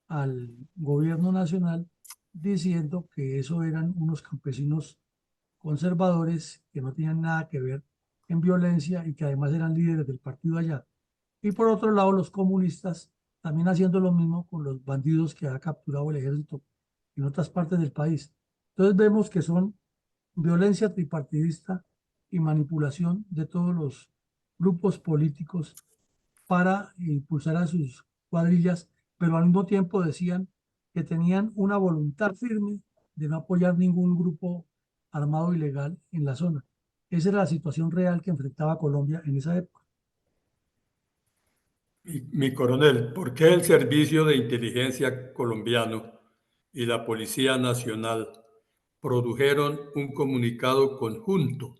al gobierno nacional diciendo que eso eran unos campesinos conservadores que no tenían nada que ver en violencia y que además eran líderes del partido allá. Y por otro lado, los comunistas también haciendo lo mismo con los bandidos que ha capturado el ejército en otras partes del país. Entonces vemos que son violencia tripartidista y manipulación de todos los grupos políticos para impulsar a sus cuadrillas, pero al mismo tiempo decían que tenían una voluntad firme de no apoyar ningún grupo armado ilegal en la zona. Esa era la situación real que enfrentaba Colombia en esa época. Mi coronel, ¿por qué el Servicio de Inteligencia colombiano y la Policía Nacional produjeron un comunicado conjunto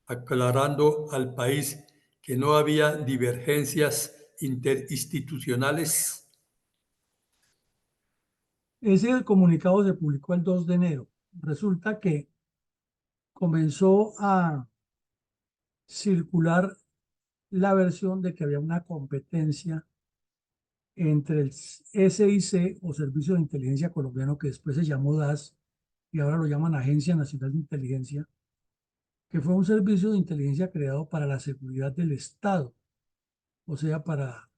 aclarando al país que no había divergencias interinstitucionales? Ese comunicado se publicó el 2 de enero. Resulta que comenzó a circular la versión de que había una competencia entre el SIC o Servicio de Inteligencia Colombiano, que después se llamó DAS y ahora lo llaman Agencia Nacional de Inteligencia, que fue un servicio de inteligencia creado para la seguridad del Estado, o sea, para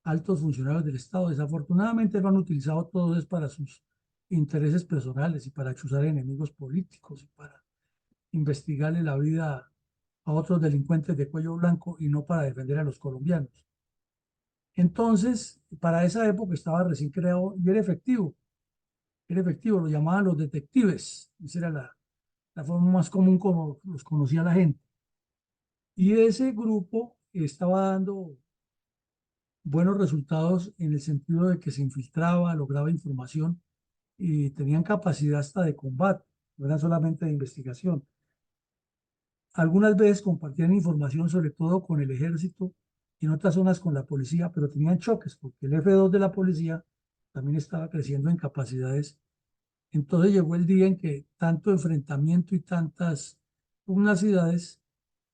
altos funcionarios del Estado. Desafortunadamente lo han utilizado todos es para sus intereses personales y para chuzar enemigos políticos y para investigarle la vida a otros delincuentes de cuello blanco y no para defender a los colombianos. Entonces, para esa época estaba recién creado y era efectivo, lo llamaban los detectives, esa era la forma más común como los conocía la gente. Y ese grupo estaba dando buenos resultados en el sentido de que se infiltraba, lograba información y tenían capacidad hasta de combate, no era solamente de investigación. Algunas veces compartían información, sobre todo con el ejército y en otras zonas con la policía, pero tenían choques porque el F2 de la policía también estaba creciendo en capacidades. Entonces llegó el día en que tanto enfrentamiento y tantas pugnacidades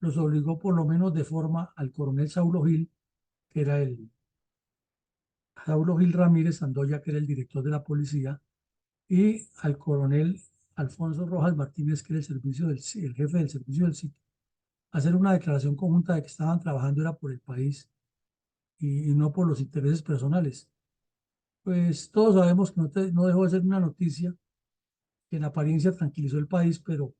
los obligó por lo menos de forma al coronel Saulo Gil, que era el Saulo Gil Ramírez Sandoya, que era el director de la policía, y al coronel Alfonso Rojas Martínez, que era el jefe del servicio del sitio, hacer una declaración conjunta de que estaban trabajando era por el país y no por los intereses personales. Pues todos sabemos que no dejó de ser una noticia que en apariencia tranquilizó el país, pero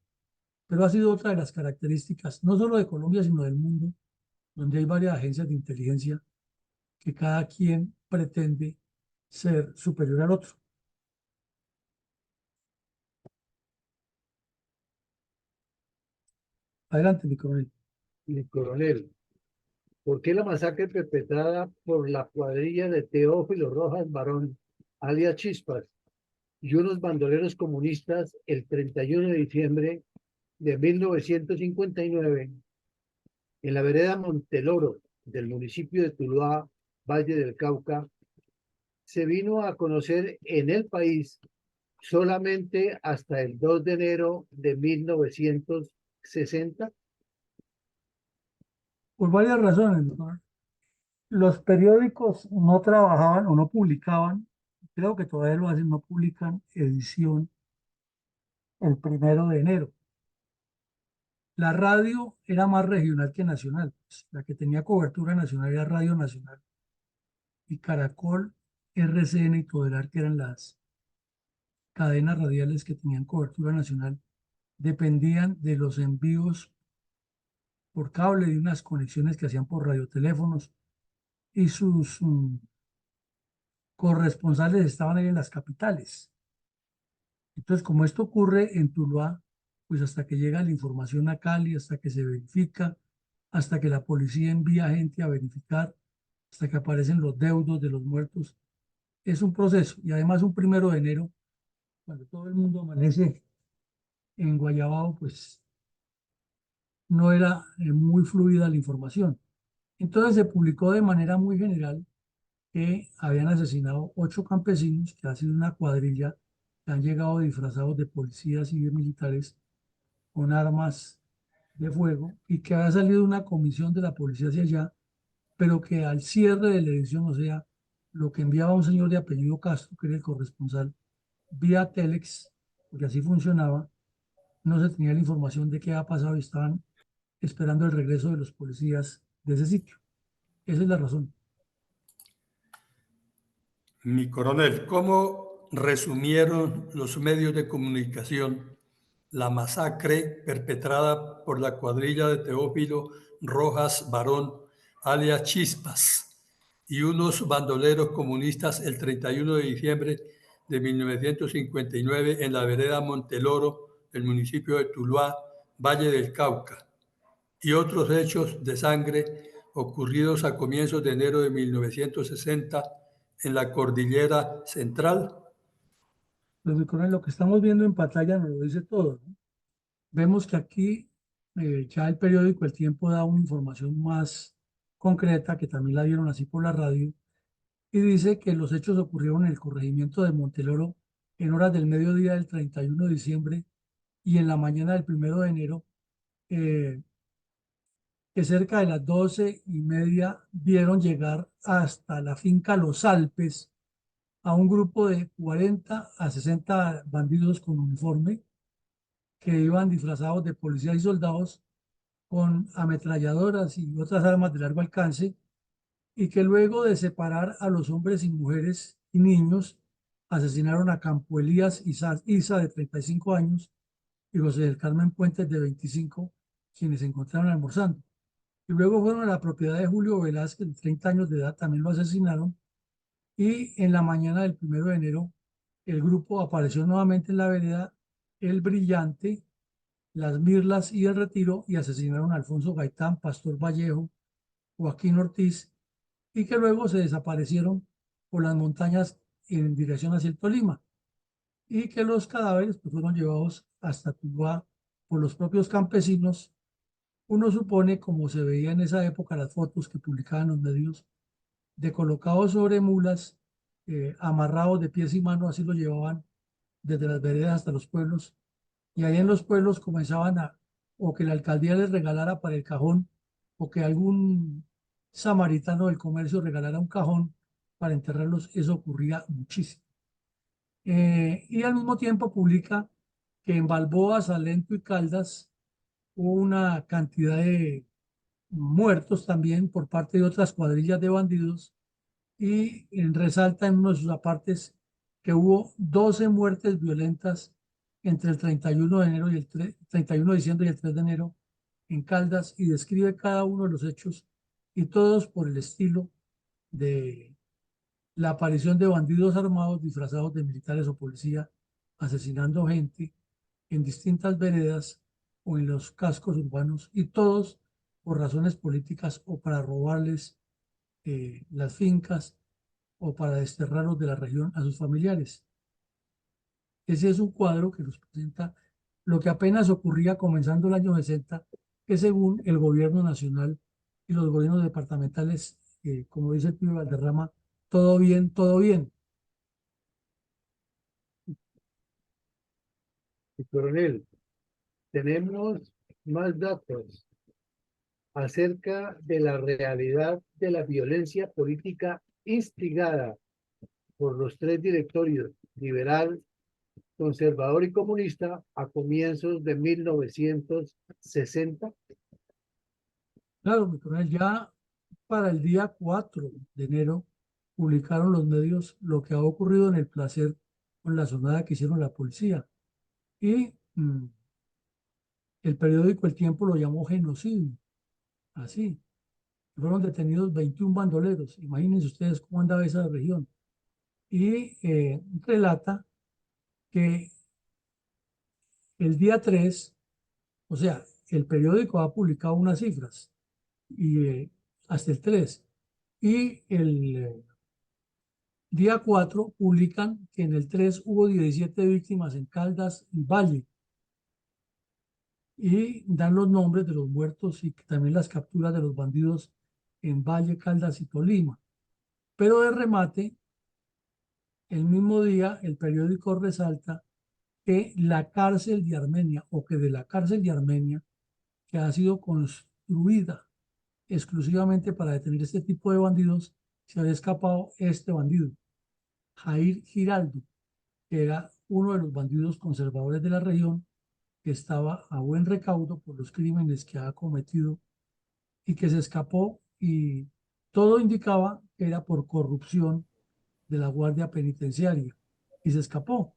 ha sido otra de las características, no solo de Colombia, sino del mundo, donde hay varias agencias de inteligencia que cada quien pretende ser superior al otro. Adelante, mi coronel. Mi coronel, ¿por qué la masacre perpetrada por la cuadrilla de Teófilo Rojas Barón, alias Chispas, y unos bandoleros comunistas el 31 de diciembre de 1959 en la vereda Monteloro del municipio de Tuluá, Valle del Cauca, se vino a conocer en el país solamente hasta el 2 de enero de 1960? Por varias razones, mi coronel. Los periódicos no trabajaban o no publicaban, creo que todavía lo hacen, no publican edición el 1 de enero. La radio era más regional que nacional, pues. La que tenía cobertura nacional era Radio Nacional y Caracol, RCN y Todelar, que eran las cadenas radiales que tenían cobertura nacional, dependían de los envíos por cable de unas conexiones que hacían por radioteléfonos y sus corresponsales estaban ahí en las capitales. Entonces, como esto ocurre en Tuluá, pues hasta que llega la información a Cali, hasta que se verifica, hasta que la policía envía gente a verificar, hasta que aparecen los deudos de los muertos, es un proceso. Y además un 1 de enero, cuando todo el mundo amanece en Guayabao, pues no era muy fluida la información. Entonces se publicó de manera muy general que habían asesinado 8 campesinos, que ha sido una cuadrilla que han llegado disfrazados de policías y de militares con armas de fuego y que había salido una comisión de la policía hacia allá, pero que al cierre de la edición, o sea, lo que enviaba un señor de apellido Castro, que era el corresponsal, vía Telex, porque así funcionaba, no se tenía la información de qué había pasado y estaban esperando el regreso de los policías de ese sitio. Esa es la razón. Mi coronel, ¿cómo resumieron los medios de comunicación la masacre perpetrada por la cuadrilla de Teófilo Rojas Barón, alias Chispas, y unos bandoleros comunistas el 31 de diciembre de 1959 en la vereda Monteloro del municipio de Tuluá, Valle del Cauca, y otros hechos de sangre ocurridos a comienzos de enero de 1960 en la Cordillera Central? Pues, mi coronel, lo que estamos viendo en pantalla nos lo dice todo, ¿no? Vemos que aquí ya el periódico El Tiempo da una información más concreta, que también la dieron así por la radio, y dice que los hechos ocurrieron en el corregimiento de Monteloro en horas del mediodía del 31 de diciembre y en la mañana del 1 de enero, eh, que cerca de las 12:30 vieron llegar hasta la finca Los Alpes a un grupo de 40 a 60 bandidos con uniforme que iban disfrazados de policías y soldados con ametralladoras y otras armas de largo alcance, y que luego de separar a los hombres y mujeres y niños, asesinaron a Campo Elías Isa, de 35 años, y José del Carmen Puentes, de 25, quienes se encontraron almorzando. Y luego fueron a la propiedad de Julio Velázquez, de 30 años de edad, también lo asesinaron, y en la mañana del 1 de enero el grupo apareció nuevamente en la vereda El Brillante, Las Mirlas y El Retiro, y asesinaron a Alfonso Gaitán, Pastor Vallejo, Joaquín Ortiz, y que luego se desaparecieron por las montañas en dirección hacia el Tolima, y que los cadáveres pues, fueron llevados hasta Tuluá por los propios campesinos. Uno supone, como se veía en esa época, las fotos que publicaban los medios, de colocados sobre mulas, amarrados de pies y manos, así lo llevaban desde las veredas hasta los pueblos, y ahí en los pueblos comenzaban o que la alcaldía les regalara para el cajón, o que algún samaritano del comercio regalara un cajón para enterrarlos. Eso ocurría muchísimo. Y al mismo tiempo publica que en Balboa, Salento y Caldas hubo una cantidad de muertos también por parte de otras cuadrillas de bandidos, y resalta en uno de sus apartes que hubo 12 muertes violentas entre el 31 de enero y el 31 de diciembre y el 3 de enero en Caldas, y describe cada uno de los hechos, y todos por el estilo de la aparición de bandidos armados disfrazados de militares o policía, asesinando gente en distintas veredas o en los cascos urbanos, y todos por razones políticas o para robarles las fincas o para desterrarlos de la región a sus familiares. Ese es un cuadro que nos presenta lo que apenas ocurría comenzando el año 60, que según el gobierno nacional y los gobiernos departamentales, como dice el Pío Valderrama, todo bien, todo bien. Y coronel, tenemos más datos acerca de la realidad de la violencia política instigada por los tres directorios, liberal, conservador y comunista, a comienzos de 1960. Claro, mi coronel, ya para el día 4 de enero publicaron los medios lo que ha ocurrido en el Placer con la sonada que hicieron la policía. Y el periódico El Tiempo lo llamó genocidio, así. Fueron detenidos 21 bandoleros. Imagínense ustedes cómo andaba esa región. Y relata que el día 3, o sea, el periódico ha publicado unas cifras, y hasta el 3, y el día 4 publican que en el 3 hubo 17 víctimas en Caldas y Valle, y dan los nombres de los muertos y también las capturas de los bandidos en Valle, Caldas y Tolima. Pero de remate, el mismo día, el periódico resalta que la cárcel de Armenia, o que de la cárcel de Armenia, que ha sido construida exclusivamente para detener este tipo de bandidos, se había escapado este bandido, Jair Giraldo, que era uno de los bandidos conservadores de la región, que estaba a buen recaudo por los crímenes que ha cometido, y que se escapó, y todo indicaba que era por corrupción de la Guardia Penitenciaria, y se escapó.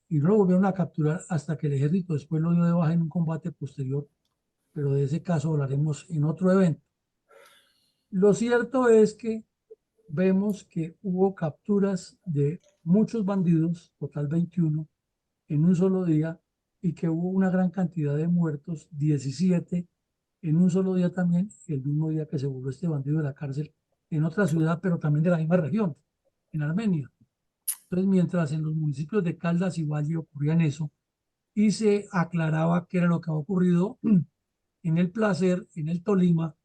Y luego volvieron a capturar hasta que el ejército después lo dio de baja en un combate posterior, pero de ese caso hablaremos en otro evento. Lo cierto es que vemos que hubo capturas de muchos bandidos, total 21, en un solo día, y que hubo una gran cantidad de muertos, 17 en un solo día también, el mismo día que se volvió este bandido de la cárcel en otra ciudad, pero también de la misma región, en Armenia. Entonces, mientras en los municipios de Caldas y Valle ocurrían eso, y se aclaraba qué era lo que había ocurrido en el Placer, en el Tolima,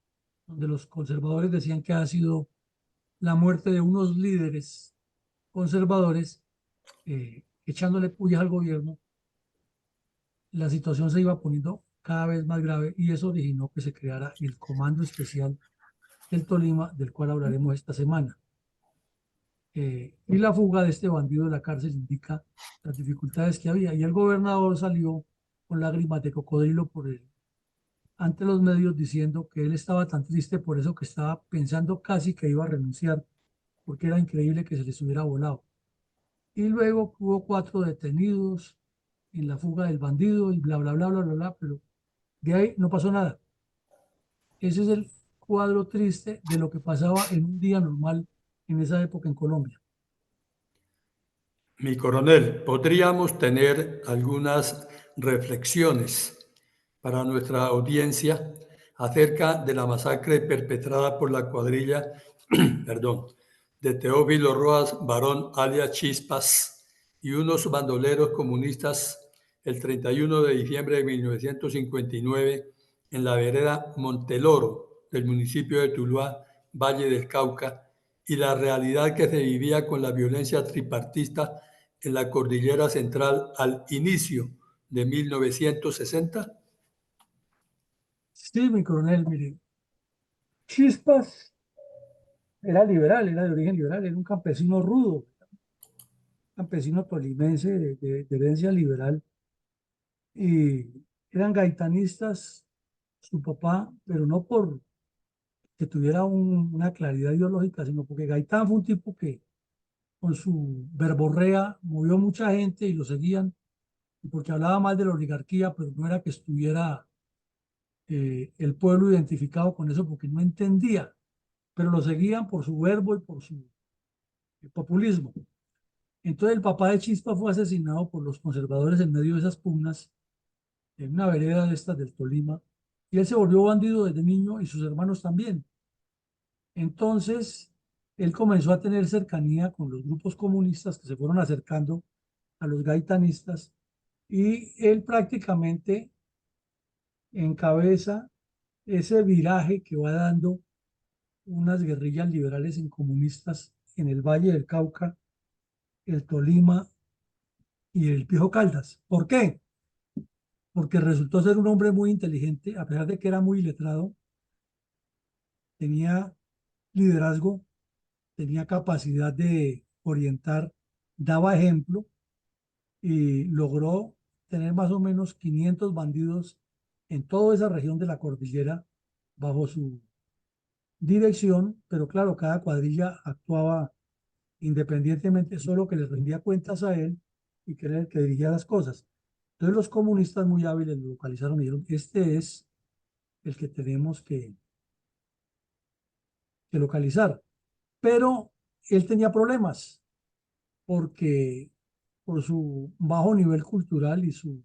donde los conservadores decían que ha sido la muerte de unos líderes conservadores, echándole pullas al gobierno, la situación se iba poniendo cada vez más grave, y eso originó que se creara el Comando Especial del Tolima, del cual hablaremos esta semana. Y la fuga de este bandido de la cárcel indica las dificultades que había, y el gobernador salió con lágrimas de cocodrilo por ante los medios diciendo que él estaba tan triste por eso que estaba pensando casi que iba a renunciar, porque era increíble que se les hubiera volado. Y luego hubo 4 detenidos en la fuga del bandido y bla, bla, bla, bla, bla, bla, pero de ahí no pasó nada. Ese es el cuadro triste de lo que pasaba en un día normal en esa época en Colombia. Mi coronel, podríamos tener algunas reflexiones para nuestra audiencia acerca de la masacre perpetrada por la cuadrilla, perdón, de Teófilo Rojas Barón alias Chispas y unos bandoleros comunistas el 31 de diciembre de 1959 en la vereda Monteloro del municipio de Tuluá, Valle del Cauca, y la realidad que se vivía con la violencia tripartista en la cordillera central al inicio de 1960? Sí, mi coronel, mire, Chispas era liberal, era de origen liberal, era un campesino rudo, campesino tolimense de herencia liberal, y eran gaitanistas, su papá, pero no por que tuviera una claridad ideológica, sino porque Gaitán fue un tipo que con su verborrea movió mucha gente y lo seguían, y porque hablaba mal de la oligarquía, pero no era que estuviera el pueblo identificado con eso, porque no entendía, pero lo seguían por su verbo y por su populismo. Entonces el papá de Chispa fue asesinado por los conservadores en medio de esas pugnas en una vereda de estas del Tolima, y él se volvió bandido desde niño y sus hermanos también. Entonces, él comenzó a tener cercanía con los grupos comunistas que se fueron acercando a los gaitanistas, y él prácticamente encabeza ese viraje que va dando unas guerrillas liberales en comunistas en el Valle del Cauca, el Tolima y el Pío Caldas. ¿Por qué? Porque resultó ser un hombre muy inteligente, a pesar de que era muy letrado, tenía liderazgo, tenía capacidad de orientar, daba ejemplo y logró tener más o menos 500 bandidos en toda esa región de la cordillera bajo su dirección, pero claro, cada cuadrilla actuaba independientemente, solo que le rendía cuentas a él y que era el que dirigía las cosas. Entonces los comunistas muy hábiles lo localizaron y dijeron, este es el que tenemos que localizar. Pero él tenía problemas porque por su bajo nivel cultural y su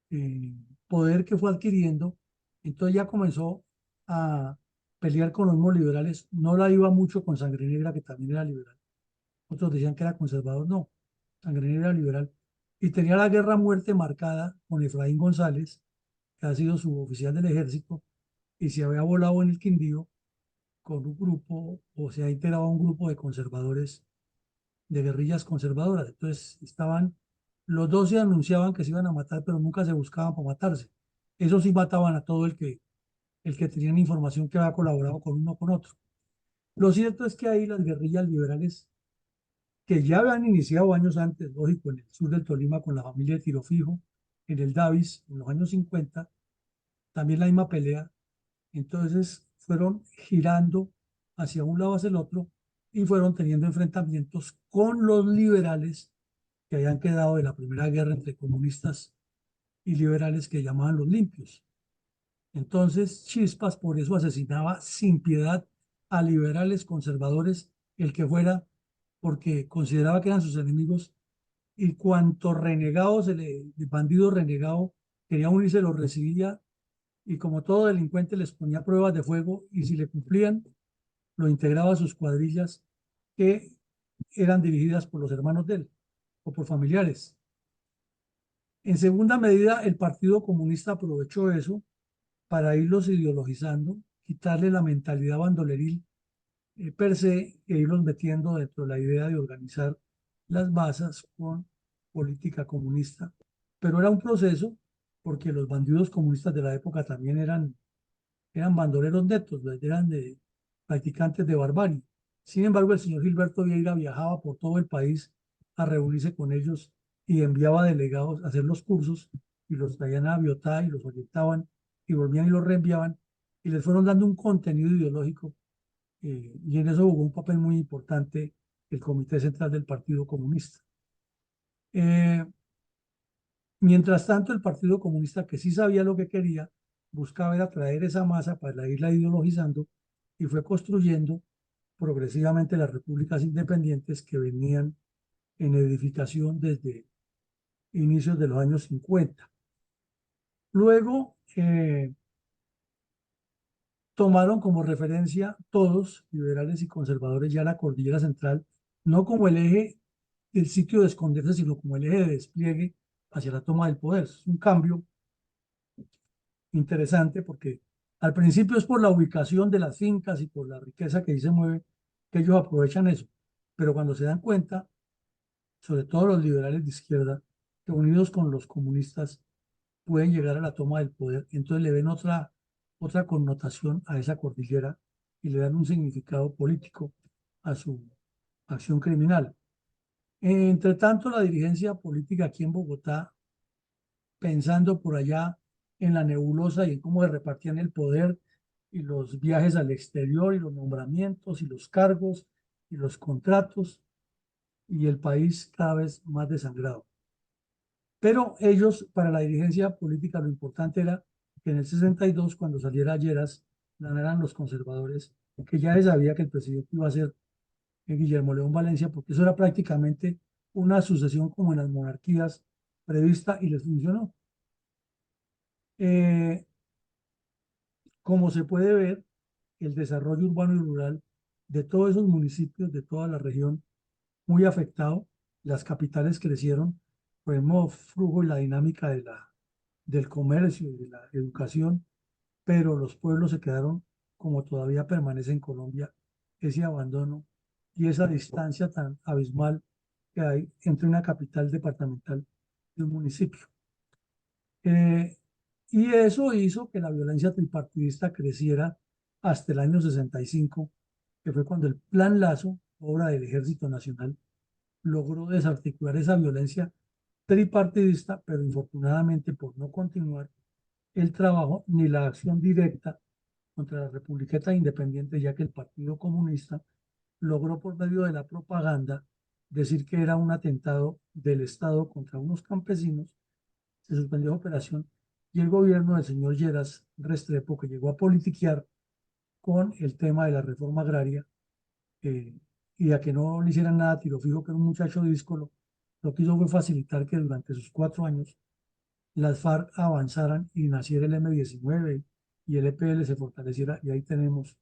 eh, poder que fue adquiriendo, entonces ya comenzó a pelear con los mismos liberales. No la iba mucho con Sangre Negra, que también era liberal. Otros decían que era conservador, no. Sangre Negra era liberal. Y tenía la guerra a muerte marcada con Efraín González, que ha sido suboficial del ejército, y se había volado en el Quindío con un grupo, o se ha integrado a un grupo de conservadores, de guerrillas conservadoras. Entonces estaban, los dos se anunciaban que se iban a matar, pero nunca se buscaban para matarse. Eso sí mataban a todo el que tenían información que había colaborado con uno o con otro. Lo cierto es que ahí las guerrillas liberales, que ya habían iniciado años antes, lógico, en el sur del Tolima con la familia de Tirofijo, en el Davis, en los años 50, también la misma pelea. Entonces fueron girando hacia un lado hacia el otro y fueron teniendo enfrentamientos con los liberales que habían quedado de la primera guerra entre comunistas y liberales, que llamaban los limpios. Entonces Chispas por eso asesinaba sin piedad a liberales, conservadores, el que fuera, porque consideraba que eran sus enemigos, y cuanto renegado bandido renegado quería unirse, los recibía, y como todo delincuente les ponía pruebas de fuego, y si le cumplían, lo integraba a sus cuadrillas, que eran dirigidas por los hermanos de él o por familiares. En segunda medida, el Partido Comunista aprovechó eso para irlos ideologizando, quitarle la mentalidad bandoleril per se, e irlos metiendo dentro de la idea de organizar las masas con política comunista. Pero era un proceso, porque los bandidos comunistas de la época también eran bandoleros netos, eran practicantes de barbarie. Sin embargo, el señor Gilberto Vieira viajaba por todo el país a reunirse con ellos y enviaba delegados a hacer los cursos, y los traían a Biotá y los orientaban y volvían y los reenviaban, y les fueron dando un contenido ideológico, y en eso jugó un papel muy importante el Comité Central del Partido Comunista. Mientras tanto, el Partido Comunista, que sí sabía lo que quería, buscaba era atraer esa masa para irla ideologizando y fue construyendo progresivamente las repúblicas independientes que venían en edificación desde inicios de los años 50. Luego tomaron como referencia todos, liberales y conservadores, ya la cordillera central, no como el eje del sitio de esconderse, sino como el eje de despliegue hacia la toma del poder. Es un cambio interesante porque al principio es por la ubicación de las fincas y por la riqueza que ahí se mueve, que ellos aprovechan eso. Pero cuando se dan cuenta, sobre todo los liberales de izquierda, que unidos con los comunistas pueden llegar a la toma del poder, entonces le ven otra connotación a esa cordillera y le dan un significado político a su acción criminal. Entre tanto, la dirigencia política aquí en Bogotá, pensando por allá en la nebulosa y en cómo se repartían el poder y los viajes al exterior y los nombramientos y los cargos y los contratos y el país cada vez más desangrado. Pero ellos, para la dirigencia política, lo importante era que en el 62, cuando saliera Lleras, ganaran los conservadores, que ya se sabía que el presidente iba a ser Guillermo León Valencia, porque eso era prácticamente una sucesión como en las monarquías prevista y les funcionó. Como se puede ver, el desarrollo urbano y rural de todos esos municipios, de toda la región, muy afectado. Las capitales crecieron por el modo flujo y la dinámica del comercio y de la educación, pero los pueblos se quedaron como todavía permanece en Colombia, ese abandono y esa distancia tan abismal que hay entre una capital departamental y un municipio. Eh, y eso hizo que la violencia tripartidista creciera hasta el año 65, que fue cuando el Plan Lazo, obra del Ejército Nacional, logró desarticular esa violencia tripartidista, pero infortunadamente por no continuar el trabajo ni la acción directa contra las republiquetas independientes, ya que el Partido Comunista logró por medio de la propaganda decir que era un atentado del Estado contra unos campesinos, se suspendió la operación y el gobierno del señor Lleras Restrepo, que llegó a politiquear con el tema de la reforma agraria, y a que no le hicieran nada, tiro fijo, que era un muchacho díscolo, lo que hizo fue facilitar que durante sus 4 años las FARC avanzaran y naciera el M-19 y el EPL se fortaleciera, y ahí tenemos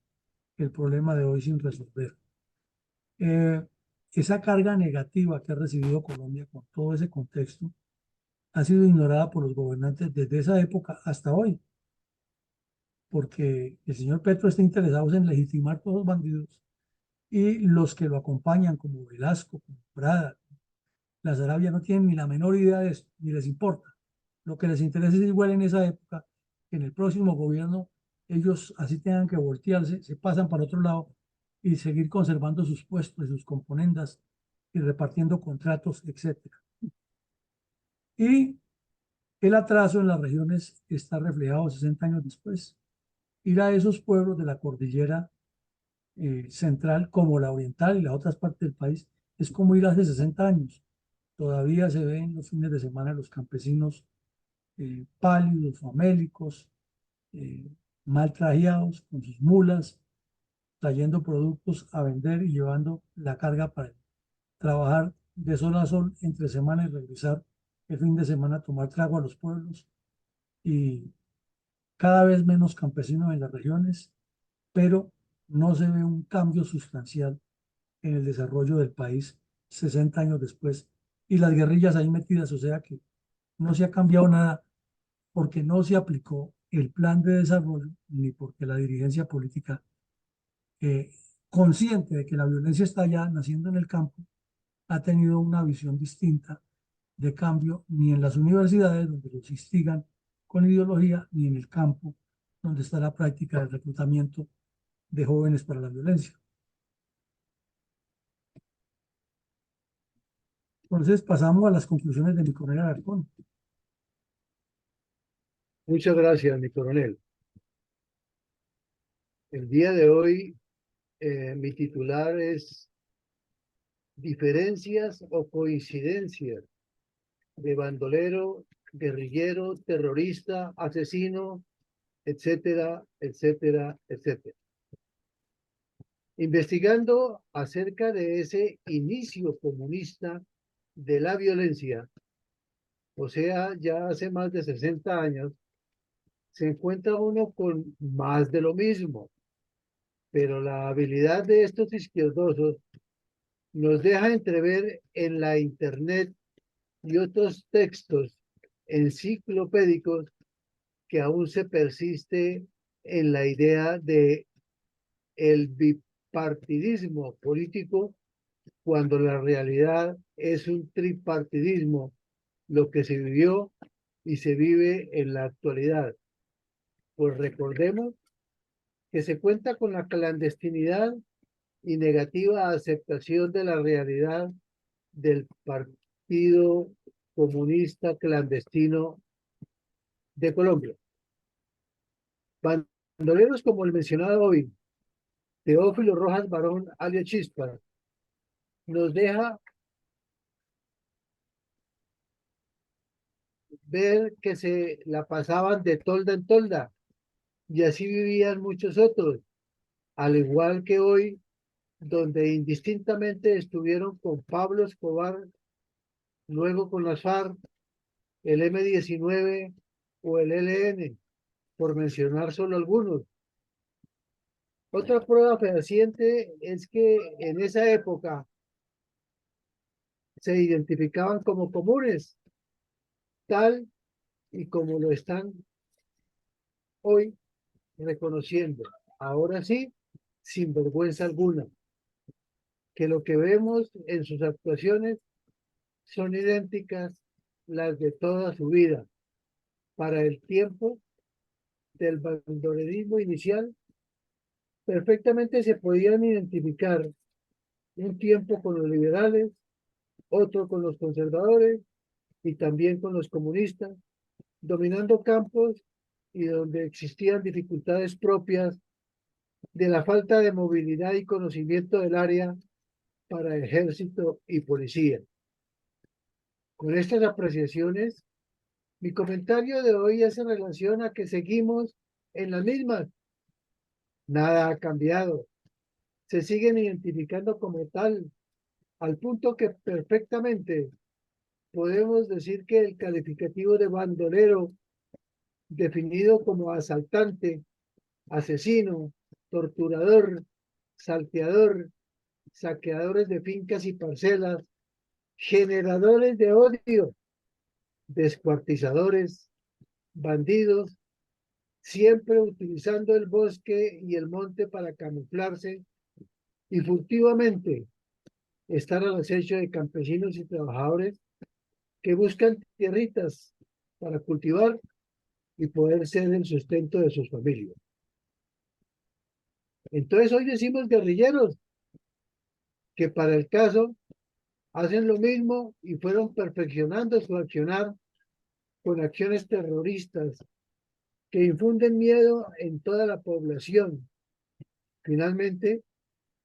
el problema de hoy sin resolver. Esa carga negativa que ha recibido Colombia con todo ese contexto ha sido ignorada por los gobernantes desde esa época hasta hoy, porque el señor Petro está interesado en legitimar todos los bandidos y los que lo acompañan, como Velasco, como Prada, las Arabia, no tienen ni la menor idea de eso, ni les importa. Lo que les interesa es igual en esa época, que en el próximo gobierno ellos así tengan que voltearse, se pasan para otro lado y seguir conservando sus puestos y sus componendas y repartiendo contratos, etcétera. Y el atraso en las regiones está reflejado 60 años después. Ir a esos pueblos de la cordillera central, como la oriental y las otras partes del país, es como ir hace 60 años. Todavía se ven los fines de semana los campesinos pálidos, famélicos, eh, mal trajeados, con sus mulas, trayendo productos a vender y llevando la carga para trabajar de sol a sol entre semana y regresar el fin de semana a tomar trago a los pueblos. Y cada vez menos campesinos en las regiones, pero no se ve un cambio sustancial en el desarrollo del país 60 años después. Y las guerrillas ahí metidas, o sea que no se ha cambiado nada porque no se aplicó el plan de desarrollo ni porque la dirigencia política, eh, consciente de que la violencia está ya naciendo en el campo, ha tenido una visión distinta de cambio ni en las universidades, donde los instigan con ideología, ni en el campo, donde está la práctica del reclutamiento de jóvenes para la violencia. Entonces pasamos a las conclusiones de mi coronel Alarcón. Muchas gracias, mi coronel. El día de hoy, mi titular es Diferencias o coincidencias de bandolero, guerrillero, terrorista, asesino, etcétera, etcétera, etcétera. Investigando acerca de ese inicio comunista de la violencia, o sea, ya hace más de 60 años, se encuentra uno con más de lo mismo, pero la habilidad de estos izquierdosos nos deja entrever en la Internet y otros textos enciclopédicos que aún se persiste en la idea de el bipartidismo político, cuando la realidad es un tripartidismo, lo que se vivió y se vive en la actualidad. Pues recordemos que se cuenta con la clandestinidad y negativa aceptación de la realidad del Partido Comunista Clandestino de Colombia. Bandoleros como el mencionado hoy, Teófilo Rojas Barón, alias Chispa, nos deja ver que se la pasaban de tolda en tolda, y así vivían muchos otros, al igual que hoy, donde indistintamente estuvieron con Pablo Escobar, luego con las FARC, el M-19 o el ELN, por mencionar solo algunos. Otra prueba fehaciente es que en esa época se identificaban como comunes, tal y como lo están hoy reconociendo. Ahora sí, sin vergüenza alguna, que lo que vemos en sus actuaciones son idénticas las de toda su vida. Para el tiempo del bandolerismo inicial, perfectamente se podían identificar un tiempo con los liberales, otro con los conservadores y también con los comunistas, dominando campos y donde existían dificultades propias de la falta de movilidad y conocimiento del área para ejército y policía. Con estas apreciaciones, mi comentario de hoy hace relación a que seguimos en las mismas. Nada ha cambiado. Se siguen identificando como tal, al punto que perfectamente podemos decir que el calificativo de bandolero, definido como asaltante, asesino, torturador, salteador, saqueadores de fincas y parcelas, generadores de odio, descuartizadores, bandidos, siempre utilizando el bosque y el monte para camuflarse y furtivamente estar al acecho de campesinos y trabajadores que buscan tierritas para cultivar y poder ser el sustento de sus familias. Entonces hoy decimos guerrilleros, que para el caso hacen lo mismo y fueron perfeccionando su accionar con acciones terroristas que infunden miedo en toda la población. Finalmente,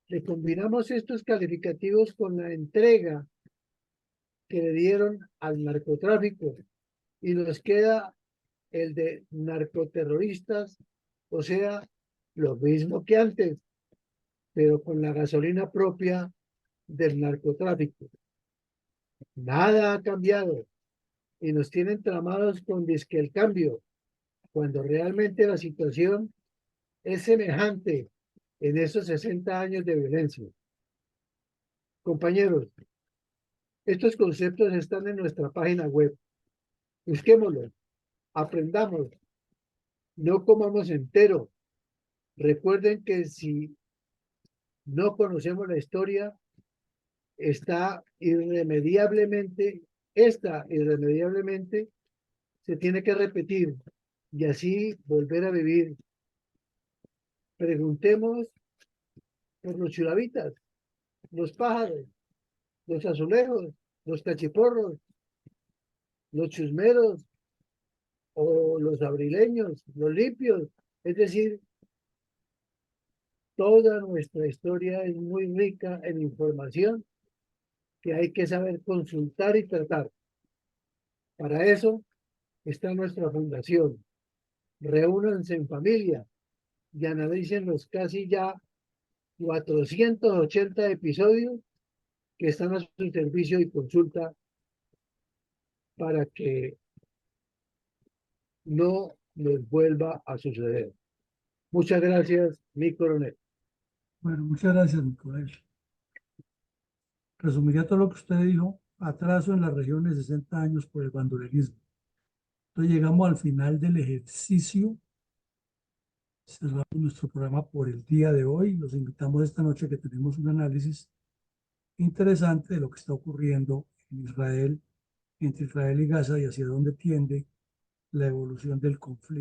le combinamos estos calificativos con la entrega que le dieron al narcotráfico y nos queda el de narcoterroristas, o sea, lo mismo que antes, pero con la gasolina propia del narcotráfico. Nada ha cambiado y nos tienen tramados con disque el cambio, cuando realmente la situación es semejante en esos 60 años de violencia. Compañeros, estos conceptos están en nuestra página web. Busquémoslos, aprendamos, no comamos entero. Recuerden que si no conocemos la historia, esta irremediablemente se tiene que repetir y así volver a vivir. Preguntemos por los chulavitas, los pájaros, los azulejos, los cachiporros, los chusmeros, o los abrileños, los lipios. Es decir, toda nuestra historia es muy rica en información que hay que saber consultar y tratar. Para eso está nuestra fundación. Reúnanse en familia y analicen los casi ya 480 episodios que están a su servicio y consulta para que no les vuelva a suceder. Muchas gracias, mi coronel. Bueno, muchas gracias, mi coronel. Resumiría todo lo que usted dijo: atraso en las regiones de 60 años por el bandolerismo. Entonces llegamos al final del ejercicio. Cerramos nuestro programa por el día de hoy. Los invitamos esta noche que tenemos un análisis interesante de lo que está ocurriendo en Israel, entre Israel y Gaza, y hacia dónde tiende la evolución del conflicto.